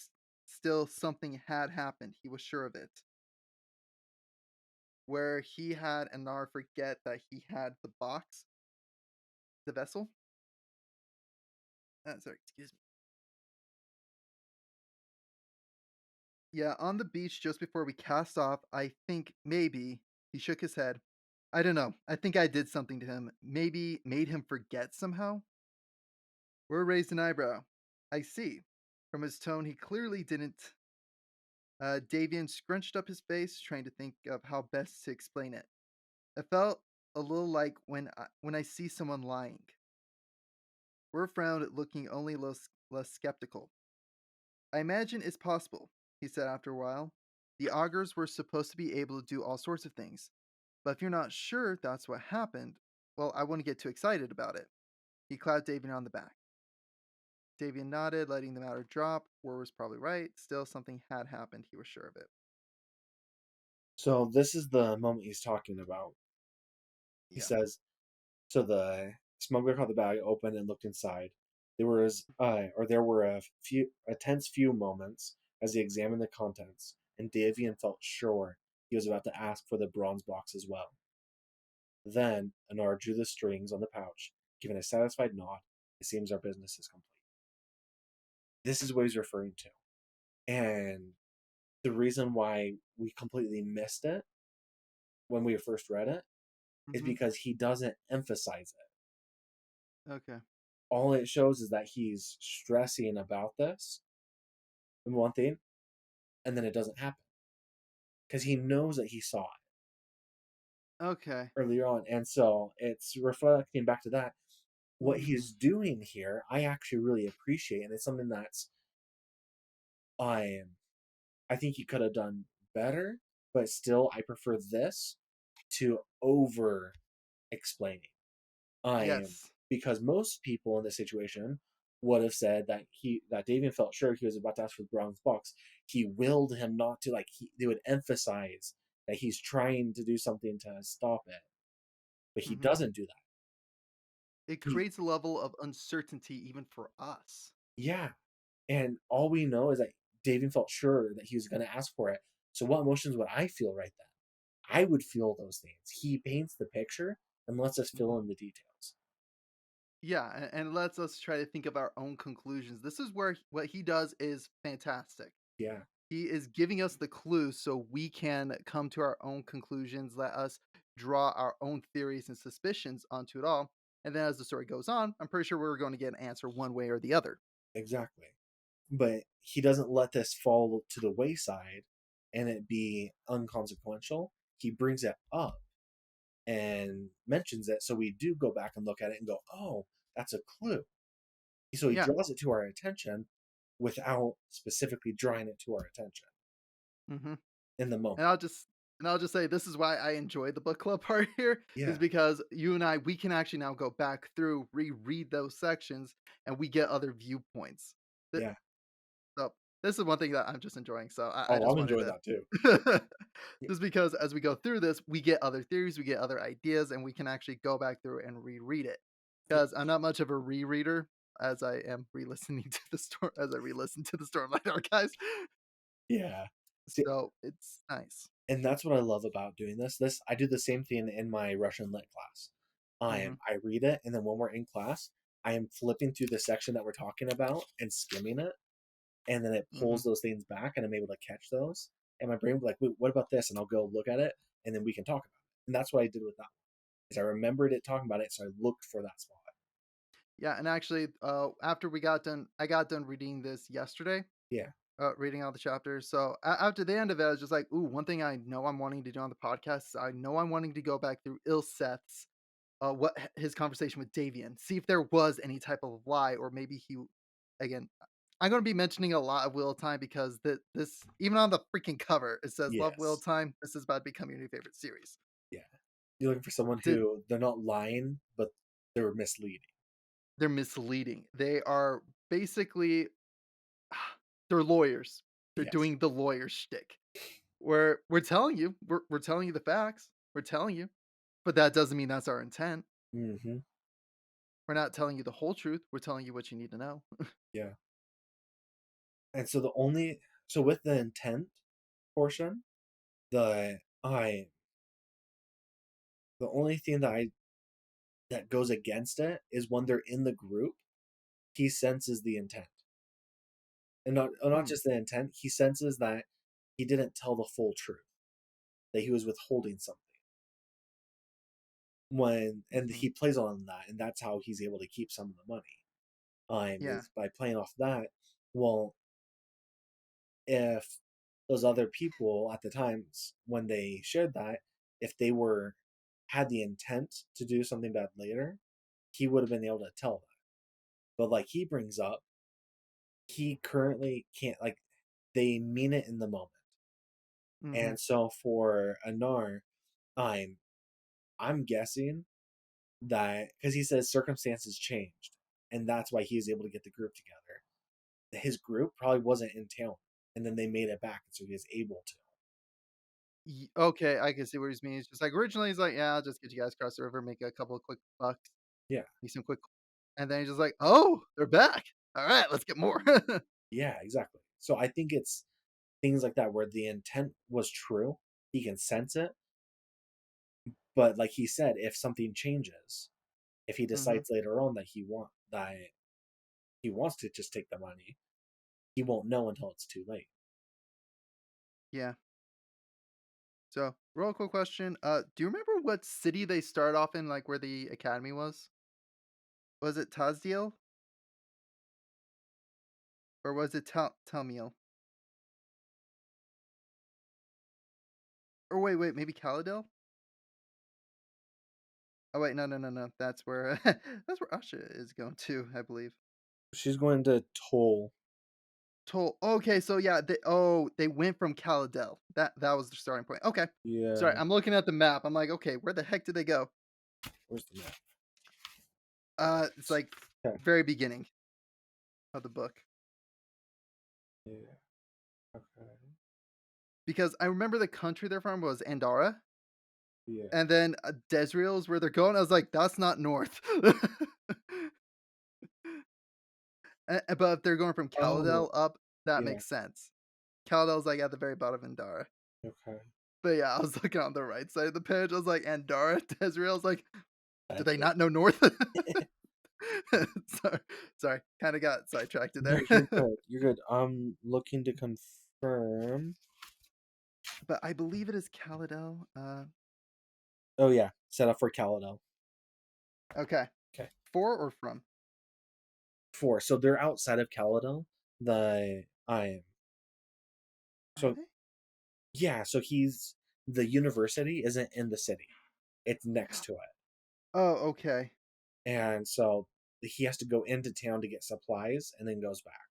Still, something had happened. He was sure of it. Where he had Anar forget that he had the box, the vessel. Sorry, excuse me. Yeah, on the beach just before we cast off, I think maybe he shook his head. I don't know. I think I did something to him. Maybe made him forget somehow. We're raised an eyebrow. I see. From his tone, he clearly didn't. Davian scrunched up his face, trying to think of how best to explain it. It felt a little like when I see someone lying. We're frowned, looking only less skeptical. I imagine it's possible, he said after a while. The augurs were supposed to be able to do all sorts of things. But if you're not sure that's what happened, well, I wouldn't get too excited about it. He clapped Davian on the back. Davian nodded, letting the matter drop. War was probably right. Still, something had happened. He was sure of it. So this is the moment he's talking about. He Yeah. says, so the smuggler caught the bag open and looked inside. There were a tense few moments as he examined the contents, and Davian felt sure he was about to ask for the bronze box as well. Then Anar drew the strings on the pouch, giving a satisfied nod. It seems our business is complete. This is what he's referring to, and the reason why we completely missed it when we first read it is Mm-hmm. because he doesn't emphasize it. Okay. All it shows is that he's stressing about this and one thing, and then it doesn't happen because he knows that he saw it Okay. earlier on, and so it's reflecting back to that. What Mm. he's doing here, I actually really appreciate, and it's something that's I I think he could have done better, but still, I prefer this to over explaining. I am Yes. because most people in this situation would have said that Davian felt sure he was about to ask for the bronze box. He willed him not to. They would emphasize that he's trying to do something to stop it, but he Mm-hmm. doesn't do that. It He creates a level of uncertainty even for us. Yeah, and all we know is that Davian felt sure that he was going to ask for it. So what emotions would I feel right then? I would feel those things. He paints the picture and lets us Mhm. fill in the details. Yeah, and lets us try to think of our own conclusions. This is where what he does is fantastic. Yeah, He is giving us the clues so we can come to our own conclusions, let us draw our own theories and suspicions onto it all. And then as the story goes on, I'm pretty sure we're going to get an answer one way or the other. exactly. But he doesn't let this fall to the wayside and it be unconsequential. He brings it up and mentions it so we do go back and look at it and go, oh, that's a clue. So he Yeah. draws it to our attention without specifically drawing it to our attention. Hmm. in the moment. And I'll just say this is why I enjoy the book club part here is Yeah, because you and I we can actually now go back through, reread those sections, and we get other viewpoints. Th- yeah. So this is one thing that I'm just enjoying. So I Oh, just I'm wanted enjoying to that too. Y just because as we go through this, we get other theories, we get other ideas, and we can actually go back through and reread it. y Because I'm not much of a rereader as I am re-listening to the storm as I re-listen to the Stormlight Archives. yeah. See, So it's nice. and that's what I love about doing this. I do the same thing in my Russian lit class. Hmm. I read it, and then when we're in class, I am flipping through the section that we're talking about and skimming it, and then it Hmm. pulls those things back, and I'm able to catch those. And my brain will be like, "Wait, what about this?" And I'll go look at it, and then we can talk about it. And that's what I did with that one. Is I remembered it talking about it, so I looked for that spot. Yeah, and actually, after I got done reading this yesterday, Yeah. reading all the chapters. So after the end of it, I was just like, "Ooh, one thing I know I'm wanting to do on the podcast is I know I'm wanting to go back through Ilseth's his conversation with Davian, see if there was any type of lie, or maybe he again. I'm going to be mentioning a lot of Wheel of Time because this even on the freaking cover it says Love Wheel of Yes. Time. This is about to become your new favorite series. Yeah. You're looking for someone Did who they're not lying, but they're misleading. They're misleading. They are basically they're lawyers. They're Yes. doing the lawyer shtick. We're telling you, we're telling you the facts. We're telling you, but that doesn't mean that's our intent. Mhm. We're not telling you the whole truth. We're telling you what you need to know. Yeah. And so with the intent portion, the I the only thing that goes against it is when they're in the group, he senses the intent. And not Hmm. just the intent, he senses that he didn't tell the full truth, that he was withholding something. And Hmm. he plays on that, and that's how he's able to keep some of the money. Yeah. Is by playing off that. Well, if those other people at the times when they shared that, if they were had the intent to do something bad later, he would have been able to tell that. But like he brings up, he currently can't like they mean it in the moment. Hmm. And so for Anar, I'm I'm guessing that because he says circumstances changed, and that's why he was able to get the group together. His group probably wasn't in town, and then they made it back, so he was able to. Okay, I can see what he's meaning. It's just like originally he's like, yeah, I'll just get you guys across the river, make a couple of quick bucks, Yeah, make some quick, and then he's just like, oh, they're back. All right, let's get more. yeah, exactly. So I think it's things like that where the intent was true, he can sense it, but like he said, if something changes, if he Hmm. decides later on that he wants to just take the money, he won't know until it's too late. Yeah. So, real quick question. Do you remember what city they start off in, like where the academy was? Was it Tazdiel or was it Talmiel? Or wait, maybe Caladel? Oh wait, no. That's where that's where Asha is going to, I believe. She's going to toll. Okay, so yeah, they went from Caladel. That was the starting point. Okay. Sorry, Yeah, I'm looking at the map. I'm like, okay, where the heck did they go? where's the map? It's like Okay. very beginning of the book. Yeah. Okay. Because I remember the country they're from was Andara. Yeah. And then, Desriel is where they're going. I was like, "That's not north." But if they're going from Oh, Caladel up, that yeah. makes sense. Caladel's, like, at the very bottom of Andara. Okay. But, yeah, I was looking on the right side of the page. I was like, "Andara, Desriel." I was like, "Do That's they it. not know north?" Sorry sorry, kinda got sidetracked No, there. you're good. You're good. I'm looking to confirm. But I believe it is Caladel, Oh yeah, set up for Caladel. okay. Okay. For or from? Four. So they're outside of Caladel. The I Are so they? yeah. So he's the university isn't in the city. It's next to it, Oh, okay. and so he has to go into town to get supplies and then goes back.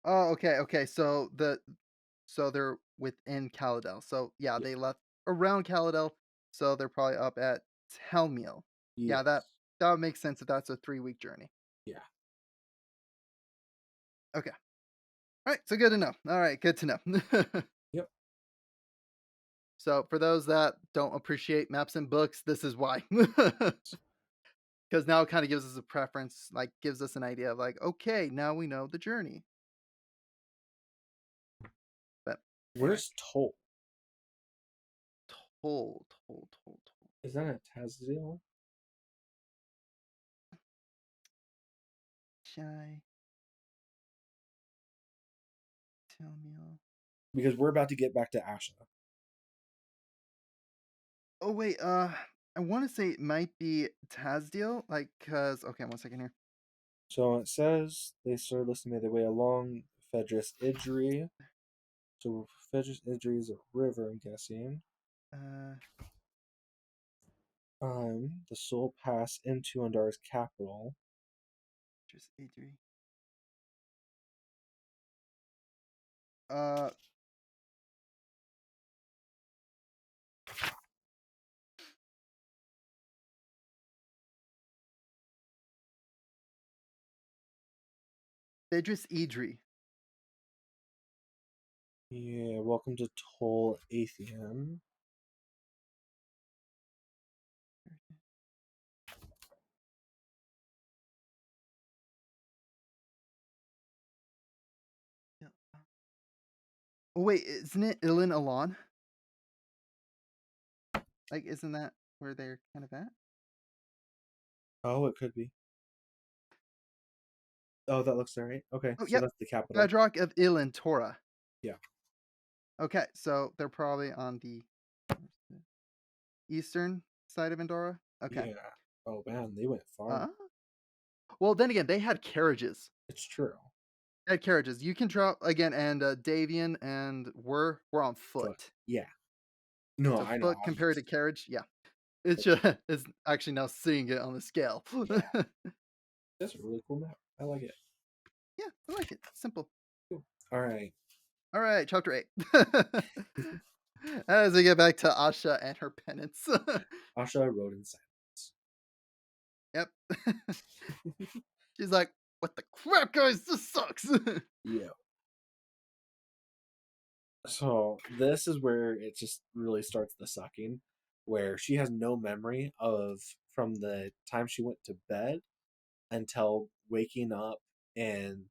Oh, okay. So they're within Caladel. So yeah, Yeah. they left around Caladel, so they're probably up at Telmiel. Yeah, Yes. that would make sense if that's a 3-week journey. Yeah. Okay. All right, so good to know. All right, good to know. Yep. So for those that don't appreciate maps and books, this is why. Because now it kind of gives us a preference, like gives us an idea of like, okay, now we know the journey. But anyway, Where's Toll? told. Is that a Tazdeal? Shy, tell me all. Because we're about to get back to Asha. Oh wait, I want to say it might be Tazdeal, like, cause okay, 1 second here. So it says they started listening made their way along Fedris Idri. So Fedris Idri is a river, I'm guessing. Uh, The soul pass into Andar's capital. just Adri. Uh, Idris Idri. Yeah, welcome to Toll Atheum. Yeah. Oh wait, isn't it Ilin Alon? Like, isn't that where they're kind of at? Oh, it could be. Oh, that looks alright. Okay, Oh, so yep. that's the capital. Bedrock of Ilin Torah. Yeah. Okay, so they're probably on the eastern side of Andorra. Okay. Yeah. Oh man, they went far. Uh, well, then again, they had carriages. It's true. They had carriages. You can drop again, and Davian and we're on But foot. yeah. No, So I know. foot I was compared to just carriage, yeah, it's like, just it's actually now seeing it on the scale. yeah. That's a really cool map. I like it. Yeah, I like it. Simple. Cool. Alright. All right, chapter 8. As we get back to Asha and her penance. Asha rode in silence. Yep. She's like, "What the crap, guys? This sucks." Yeah. So this is where it just really starts the sucking, where she has no memory of from the time she went to bed until waking up in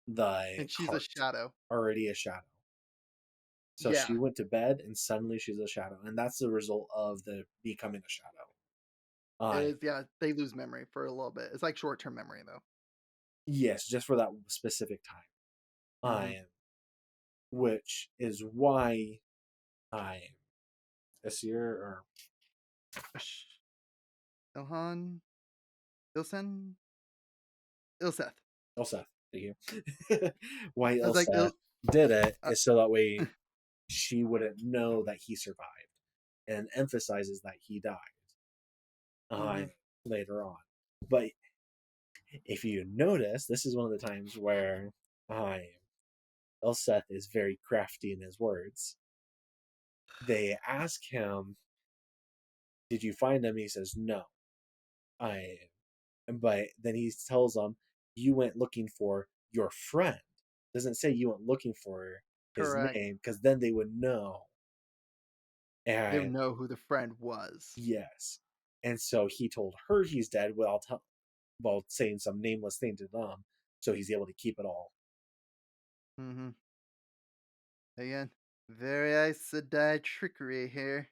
the And she's a cart, shadow. already a shadow. So she Yeah, went to bed and suddenly she's a shadow, and that's the result of the becoming a shadow. it I is. Yeah, they lose memory for a little bit. It's like short-term memory though. Yes, just for that specific time. I Mm-hmm. am, which is why I am Asir or Ilhan, Ilsen, Ilseth. Elseth. Thank you. Why I was like, Elseth did it uh, is so that way she wouldn't know that he survived, and emphasizes that he died uh, mm-hmm. later on. But if you notice, this is one of the times where Elseth is very crafty in his words. They ask him, "Did you find him?" He says, "No, I." But then he tells them, "You went looking for your friend." Doesn't say you went looking for his Correct. name because then they would know. They would And know who the friend was. yes, and so he told her he's dead while saying some nameless thing to them, so he's able to keep it all. Mm-hmm. Again, very Aes Sedai trickery here.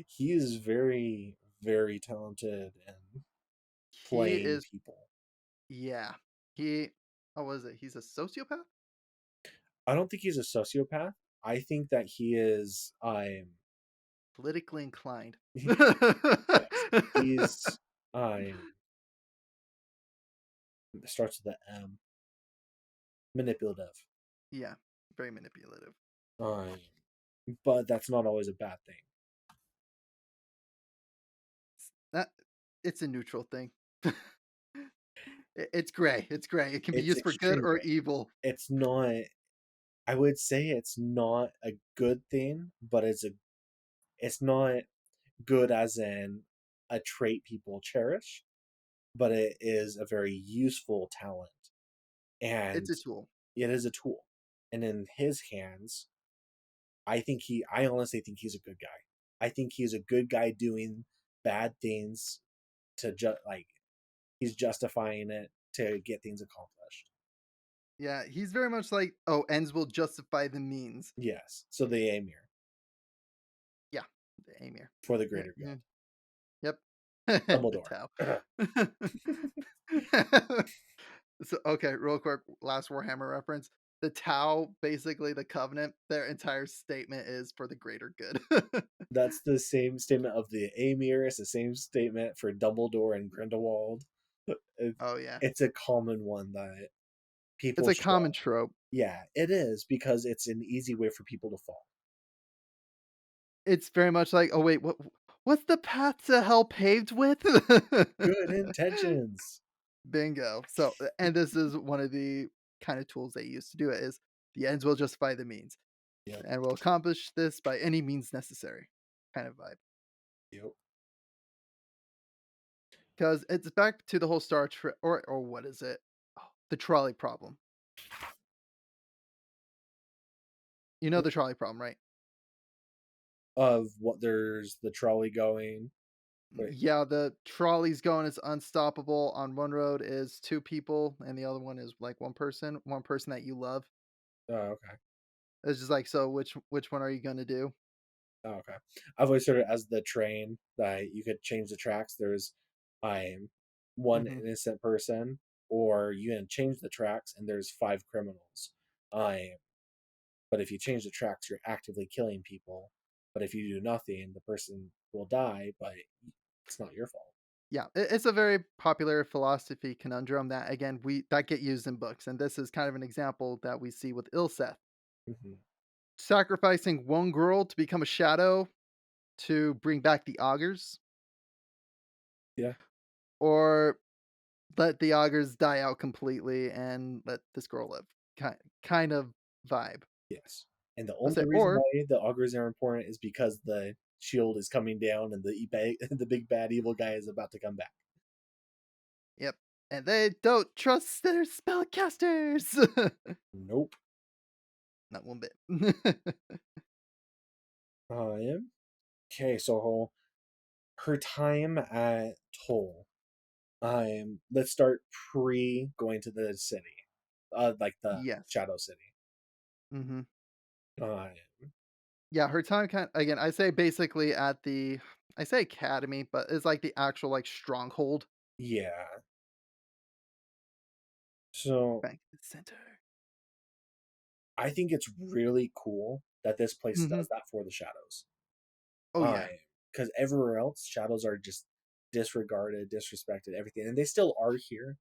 He is very, very talented in He playing is, people. yeah. He, how was it? He's a sociopath? I don't think he's a sociopath. I think that he is. Politically inclined. Yes, he's. I'm. It starts with the M. Manipulative. Yeah, very manipulative. Um, but that's not always a bad thing. That it's a neutral thing. It's gray. It's gray. It can be It's used for good extreme or gray. evil. It's not. I would say it's not a good thing, but it's not good as in a trait people cherish, but it is a very useful talent, It's and a tool. it is a tool. And in his hands, I honestly think he's a good guy. I think he's a good guy doing bad things to like he's justifying it to get things accomplished. Yeah, he's very much like, "Oh, ends will justify the means." Yes. So the Amir Yeah, the Amir. for the Yeah, greater good. mhm, yep. The Dumbledore. Tau. So, okay, real quick, last Warhammer reference. The Tau, basically the Covenant, their entire statement is for the greater good. That's the same statement of the Amir. It's the same statement for Dumbledore and Grindelwald. It, Oh, yeah. it's a common one that It's people a common show. trope. Yeah, it is because it's an easy way for people to fall. It's very much like, "Oh, wait, what's the path to hell paved with?" Good intentions. Bingo. So, and this is one of the kind of tools they use to do it is the ends will justify the means, Yep. and will accomplish this by any means necessary kind of vibe. Yep. Because it's back to the whole Star Trek, or what is it? Oh, the trolley problem. You know the trolley problem, right? Of what there's the trolley going. Wait. Yeah, the trolley's going, it's unstoppable. On one road is two people, and the other one is like one person that you love. Oh, okay. It's just like, so which one are you gonna do? Oh, okay. I've always heard it as the train that you could change the tracks. There's one Hmm. innocent person, or you can change the tracks and there's five criminals. I but if you change the tracks, you're actively killing people. But if you do nothing, the person will die, but it's not your fault. Yeah, it's a very popular philosophy conundrum that again we that get used in books, and this is kind of an example that we see with Ilseth Hmm. sacrificing one girl to become a shadow to bring back the augurs, Yeah. or let the augurs die out completely and let this girl live. Kind of vibe. Yes. And the Let's only say, reason or why the augurs are important is because the shield is coming down and the big bad evil guy is about to come back. yep, and they don't trust their spellcasters. Nope. Not one bit. I am. Okay, so her time at Toll. Let's start pre going to the city, like the Yes. Shadow City. Hmm. Uh, Yeah, her time kind again, I say basically at the I say academy, but it's like the actual like stronghold. yeah. So Back to the center. I think it's really cool that this place Hmm. does that for the shadows. Oh I yeah, Because everywhere else, shadows are just disregarded, disrespected, everything, and they still are here,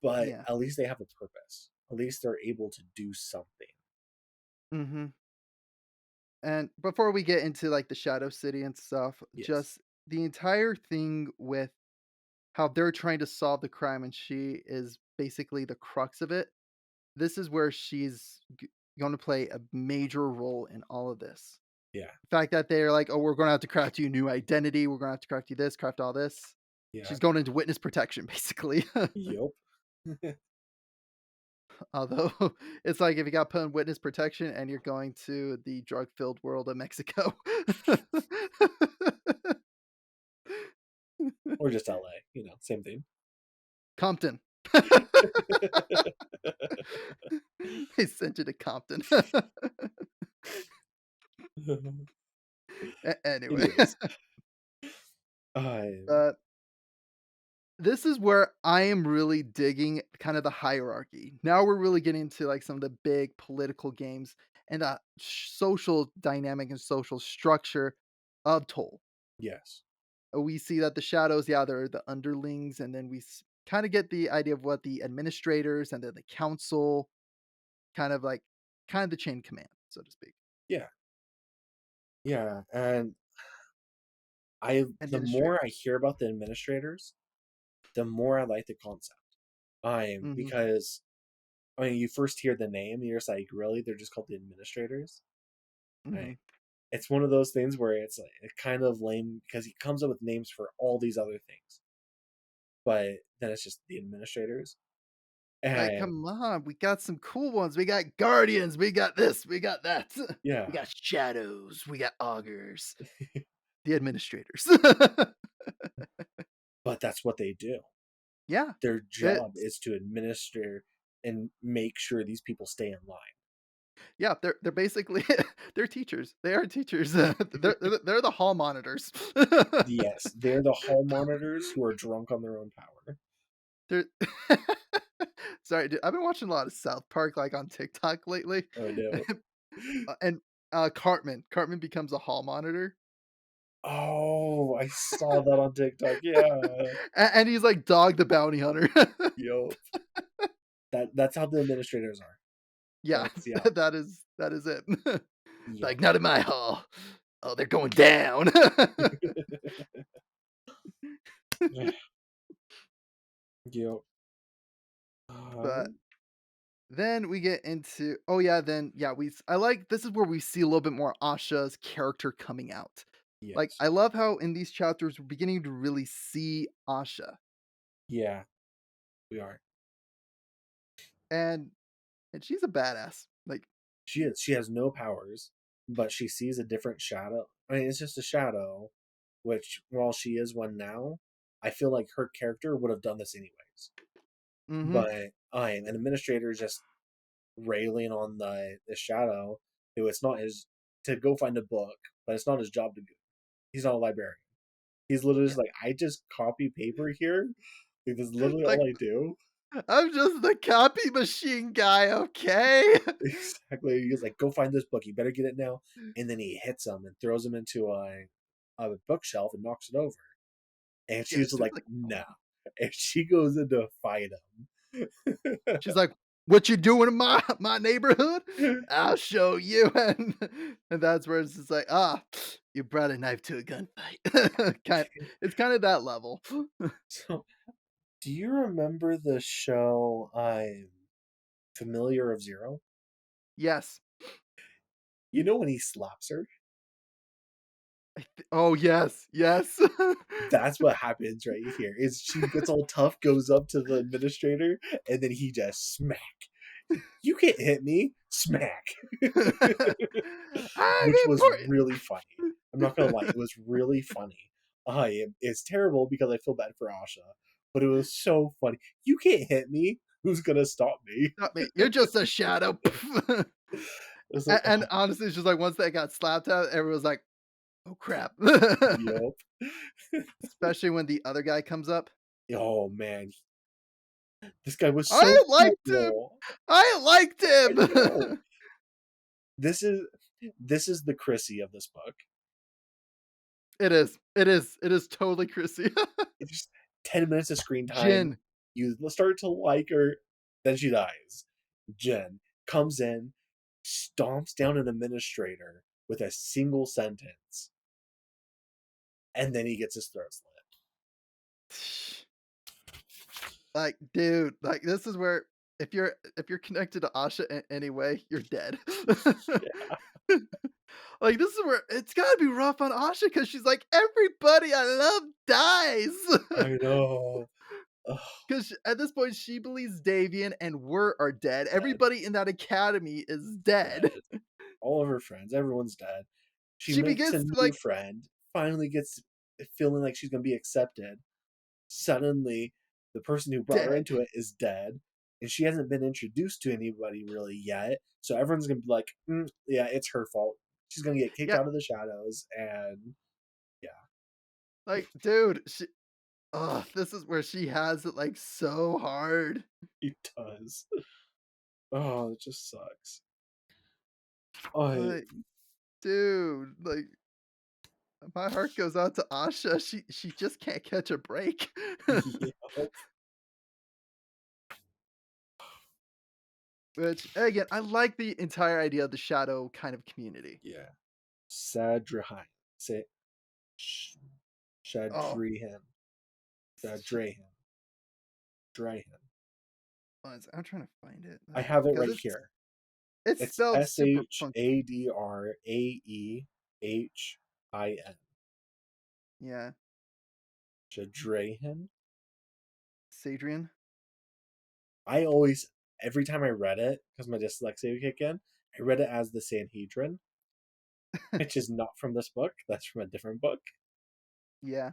but yeah. at least they have a purpose. At least they're able to do something. Hmm. And before we get into like the Shadow City and stuff, Yes. just the entire thing with how they're trying to solve the crime and she is basically the crux of it. This is where she's going to play a major role in all of this. Yeah. The fact that they're like, "Oh, we're gonna have to craft you a new identity. We're gonna have to craft you this, craft all this." Yeah. She's going into witness protection, basically. Yup. Although it's like if you got put in witness protection and you're going to the drug-filled world of Mexico. Or just LA, same thing. Compton. They sent you to Compton. Anyway, Anyways, I uh, this is where I am really digging kind of the hierarchy. Now we're really getting into like some of the big political games and the social dynamic and social structure of Toll. yes, We see that the shadows, yeah, they're the underlings, and then we kind of get the idea of what the administrators and then the council kind of like, kind of the chain of command, so to speak. yeah, yeah, and I the more I Administrators. hear about the administrators, the more I like the concept. Hmm. Because I mean, you first hear the name, and you're just like, really? They're just called the administrators? Mhm. Right. It's one of those things where it's like it kind of lame because he comes up with names for all these other things, but then it's just the administrators. Like, And come on, we got some cool ones. We got guardians, we got this, we got that. We yeah, got shadows, we got augurs, the administrators. but that's what they do. Yeah, Their job it's is to administer and make sure these people stay in line. yeah, they're basically they're teachers. They are teachers. They're the hall monitors. Yes, they're the hall monitors who are drunk on their own power. They're sorry, dude, I've been watching a lot of South Park, like, on TikTok lately, Oh no. and, Cartman becomes a hall monitor, Oh, I saw that on TikTok. Yeah. and he's like Dog the Bounty Hunter. Yup. That's how the administrators are. Yeah, That's yeah. that is it. Yup. Like, "Not in my hall. Oh, they're going down." Yup. But Um, then we get into oh, yeah, then yeah, I like this is where we see a little bit more Asha's character coming out. Like, yes. I love how in these chapters, we're beginning to really see Asha, Yeah, we are. and she's a badass. Like, She is. She has no powers, but she sees a different shadow. I mean, it's just a shadow, which while she is one now, I feel like her character would have done this anyways. mhm, But I am an administrator just railing on the shadow who it's not his to go find a book, but it's not his job to go. He's not a librarian. He's literally yeah. just like, I just copy paper here. Like, that's literally Like, all I do. "I'm just the copy machine guy, okay?" Exactly. He's like, go find this book. You better get it now. And then he hits him and throws him into a bookshelf and knocks it over. And Yeah, she's just she's like, like, "Oh." no. And she goes in to fight him. She's like, "What you doing in my neighborhood? I'll show you." And that's where it's just like, "Ah, you brought a knife to a gunfight." It's kinda that level. So, do you remember the show Familiar of Zero? Yes. You know when he slaps her? Oh, yes, yes. That's what happens right here. Is she gets all tough, goes up to the administrator, and then he just smack. You can't hit me, smack. I'm Which was important. really funny. I'm not gonna lie, it was really funny. It's terrible because I feel bad for Asha, but it was so funny. You can't hit me. Who's gonna stop me? Not me. You're just a shadow. It's like, And honestly, it's just like once they got slapped out, everyone was like, "Oh, crap." yup. Especially when the other guy comes up. Oh man, this guy was so I liked him. cool. I liked I know. him. This is this is the Chrissy of this book. It is. It is. It is totally Chrissy. It's just 10 minutes of screen time. Jin. You start to like her, then she dies. Jen comes in, stomps down an administrator with a single sentence, and then he gets his throat slit. Like, dude, like this is where if you're connected to Asha in any way, you're dead. Yeah, Like this is where it's gotta be rough on Asha because she's like, everybody I love dies. I know. Ugh, Because at this point she believes Davian and Wurt are dead. dead, Everybody in that academy is dead. dead. All of her friends, everyone's dead. She She makes a begins to new like friend, finally gets feeling like she's gonna be accepted. Suddenly, the person who brought her dead. into it is dead, and she hasn't been introduced to anybody really yet. So everyone's gonna be like, "Yeah, it's her fault. She's gonna get kicked Yeah, out of the shadows." And yeah, like, dude, this is where she has it like so hard. he does. Oh, it just sucks. I Like, dude, like my heart goes out to Asha. She just can't catch a break. yeah, Which again, I like the entire idea of the shadow kind of community. yeah. Sadrahan, say Sh- Oh, Shadrihan, Shadrahan, Drahan. I'm trying to find it, I have it because right it's here. it's It's spelled super funky. Shadrahin. Yeah, Shadrahin. Sadrian. I always, every time I read it, because my dyslexia would kick in, I read it as the Sanhedrin, which is not from this book. That's from a different book. Yeah.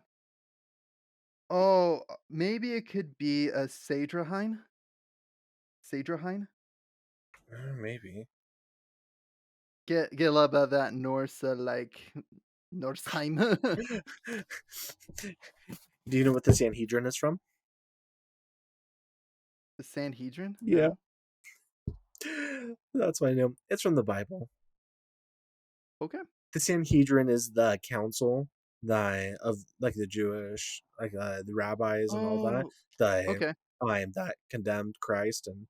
Oh, maybe it could be a Sadrahine? Sadrahine? Maybe. Get a little bit of that Norse, like, Norsheim. Do you know what the Sanhedrin is from? The Sanhedrin? Yeah. No? That's why I know. It's from the Bible. Okay. The Sanhedrin is the council that of like the Jewish, like the rabbis and all that, Oh, the okay. time that condemned Christ and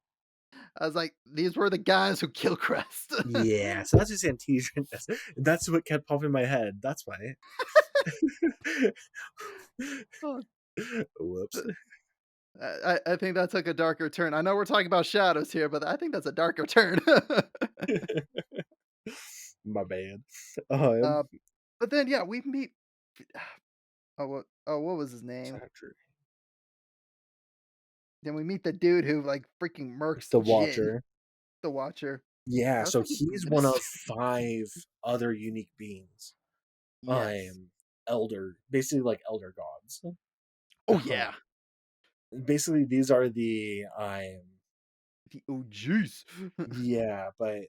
I was like, "These were the guys who killed Crest." yeah, so that's what Sanhedrin is. That's what kept popping in my head. That's why. Oh, Whoops. th I think that took a darker turn. I know we're talking about shadows here, but I think that's a darker turn. My bad. Uh, but then, yeah, we meet what was his name? Chapter. Then we meet the dude who, like, freaking murks The Jin, Watcher. the Watcher. Yeah, That's so like his he's one nemesis. of 5 other unique beings. Yes. Elder, basically like elder gods. Oh, Um, yeah. basically these are the The OGs. yeah, but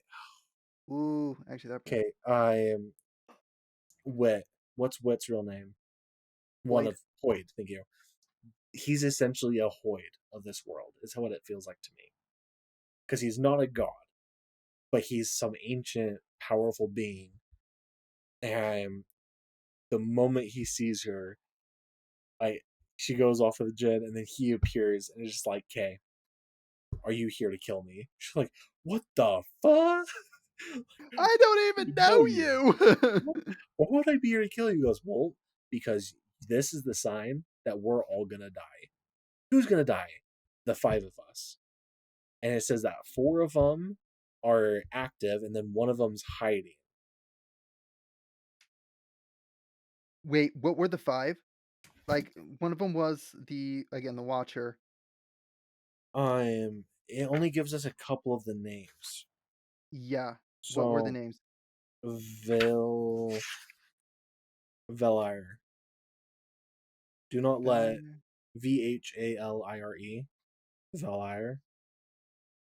Ooh, actually, that okay, Wit. What's Wit's real name? One Hoyd. of Hoyd, thank you. He's essentially a Hoyd of this world, is what it feels like to me. Because he's not a god, but he's some ancient, powerful being. And the moment he sees her, I she goes off with Jin, and then he appears, and it's just like, "Okay, are you here to kill me?" She's like, "What the fuck? I don't even know No, you. What? you. Why would I be here to kill you?" He goes, "Well, because this is the sign that we're all gonna die. Who's gonna die? The 5 of us." And it says that 4 of them are active, and then one of them's hiding. Wait, what were the 5? Like, one of them was the Watcher. It only gives us a couple of the names. Yeah. What were the So names? Vil Velire. Do not let Valire. Vhalire. Velire.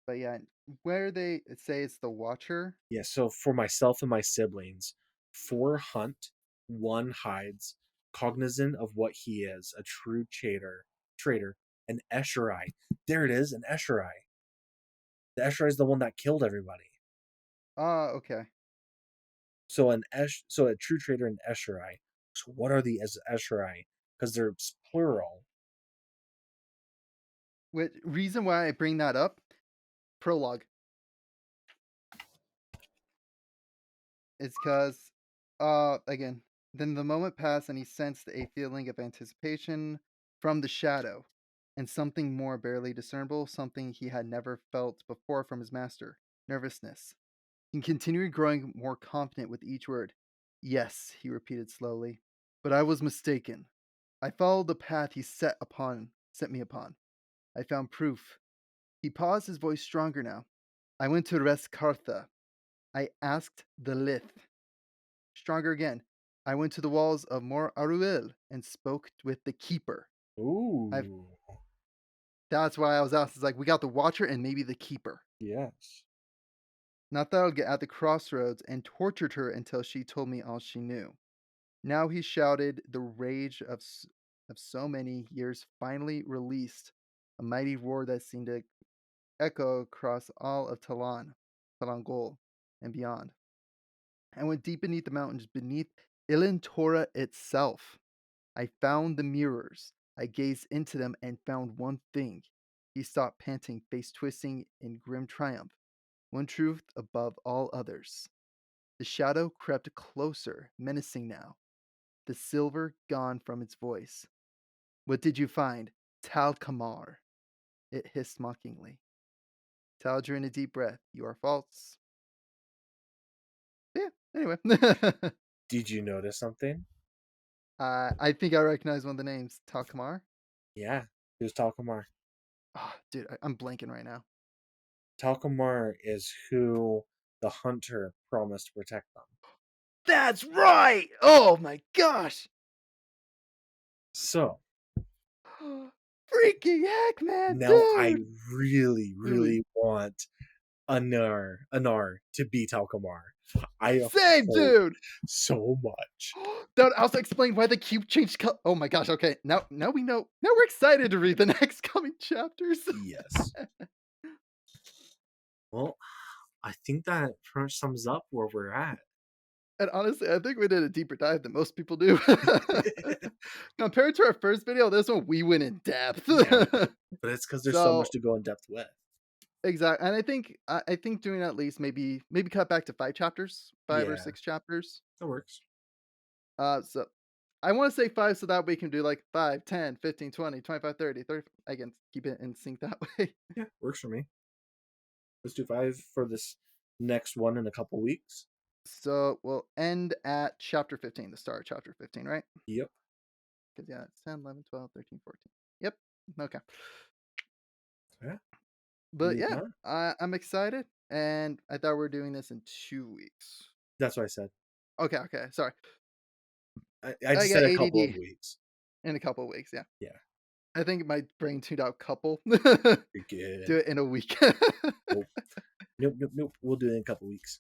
But yeah, where they say it's the Watcher. Yeah, so for myself and my siblings, 4 hunt, 1 hides, cognizant of what he is, a true traitor, an Esherai. There it is, an Esherai. The Esherai is the one that killed everybody. Ah, okay. So a true traitor and Esherai. So what are the Esherai? Because they're plural. Reason why I bring that up, prologue. It's because, again, then the moment passed and he sensed a feeling of anticipation from the shadow, and something more barely discernible, something he had never felt before from his master nervousness. He continued growing more confident with each word. Yes, he repeated slowly, but I was mistaken. I followed the path he set me upon. I found proof. He paused, his voice stronger now. I went to Reskartha. I asked the Lith. Stronger again. I went to the walls of Mor Aruil and spoke with the Keeper. I've Ooh, That's why I was asked. It's like we got the Watcher and maybe the Keeper. yes. Nathal get at the crossroads and tortured her until she told me all she knew. Now he shouted, the rage of so many years finally released, a mighty roar that seemed to echo across all of Talangol, and beyond. I went deep beneath the mountains, beneath Ilantora itself. I found the mirrors. I gazed into them and found one thing. He stopped panting, face twisting in grim triumph. One truth above all others. The shadow crept closer, menacing now, the silver gone from its voice. What did you find? Talkamar, it hissed mockingly. Tao drew in a deep breath. You are false. Yeah, anyway. Did you notice something? I think I recognize one of the names. Tal Kamar? Yeah, it was Talcamar. Oh, dude, I'm blanking right now. Talcamar is who the hunter promised to protect them. That's right! Oh my gosh! So Freaking heck, man, now I dude! really, Really. really want Anar to be Talcamar. I Same, hope dude! so much. That also explained why the cube changed color. Oh my gosh, okay. Now we know. Now we're excited to read the next coming chapters. Yes. Well, I think that pretty much sums up where we're at. And honestly, I think we did a deeper dive than most people do. Compared to our first video, this one we went in depth. Yeah, but it's because there's so much So to go in depth with. exactly, and I think doing at least maybe cut back to 5 chapters, 5 or Yeah, 6 chapters. that works. So I wanna say 5 so that we can do, like, 5, 10, 15, 20, 25, 30, 30. Again, keep it in sync that way. Yeah, works for me. Let's do 5 for this next one in a couple weeks. So we'll end at chapter 15, the start of chapter 15, right? Yep. Because yeah, it's 10, 11, 12, 13, 14. Yep. Okay. Yeah, But move yeah, on. I'm excited, and I thought we were doing this in 2 weeks. That's what I said. Okay, okay, sorry. I I just got said a couple ADD of weeks. in a couple of weeks, yeah. Yeah, I think my brain tuned out couple. you're Do good. it in a week. Nope. Nope, nope, nope. We'll do it in a couple weeks.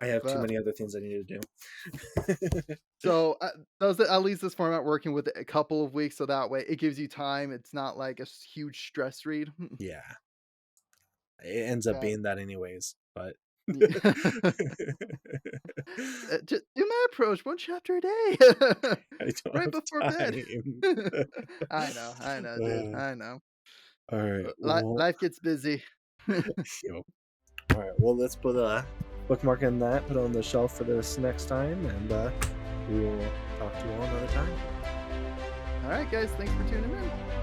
I have too But many other things I need to do. so, does at least this format working with a couple of weeks, so that way it gives you time, it's not like a huge stress read. Yeah, it ends up Uh, being that anyways, but yeah. Just do my approach, 1 chapter a day, I don't right have before bed. time. I know, dude, Uh, I know. all right. Well, Life gets busy. yep. All right. Well, let's put a bookmark in that. Put it on the shelf for this next time, and we will talk to you all another time. Alright, guys, thanks for tuning in.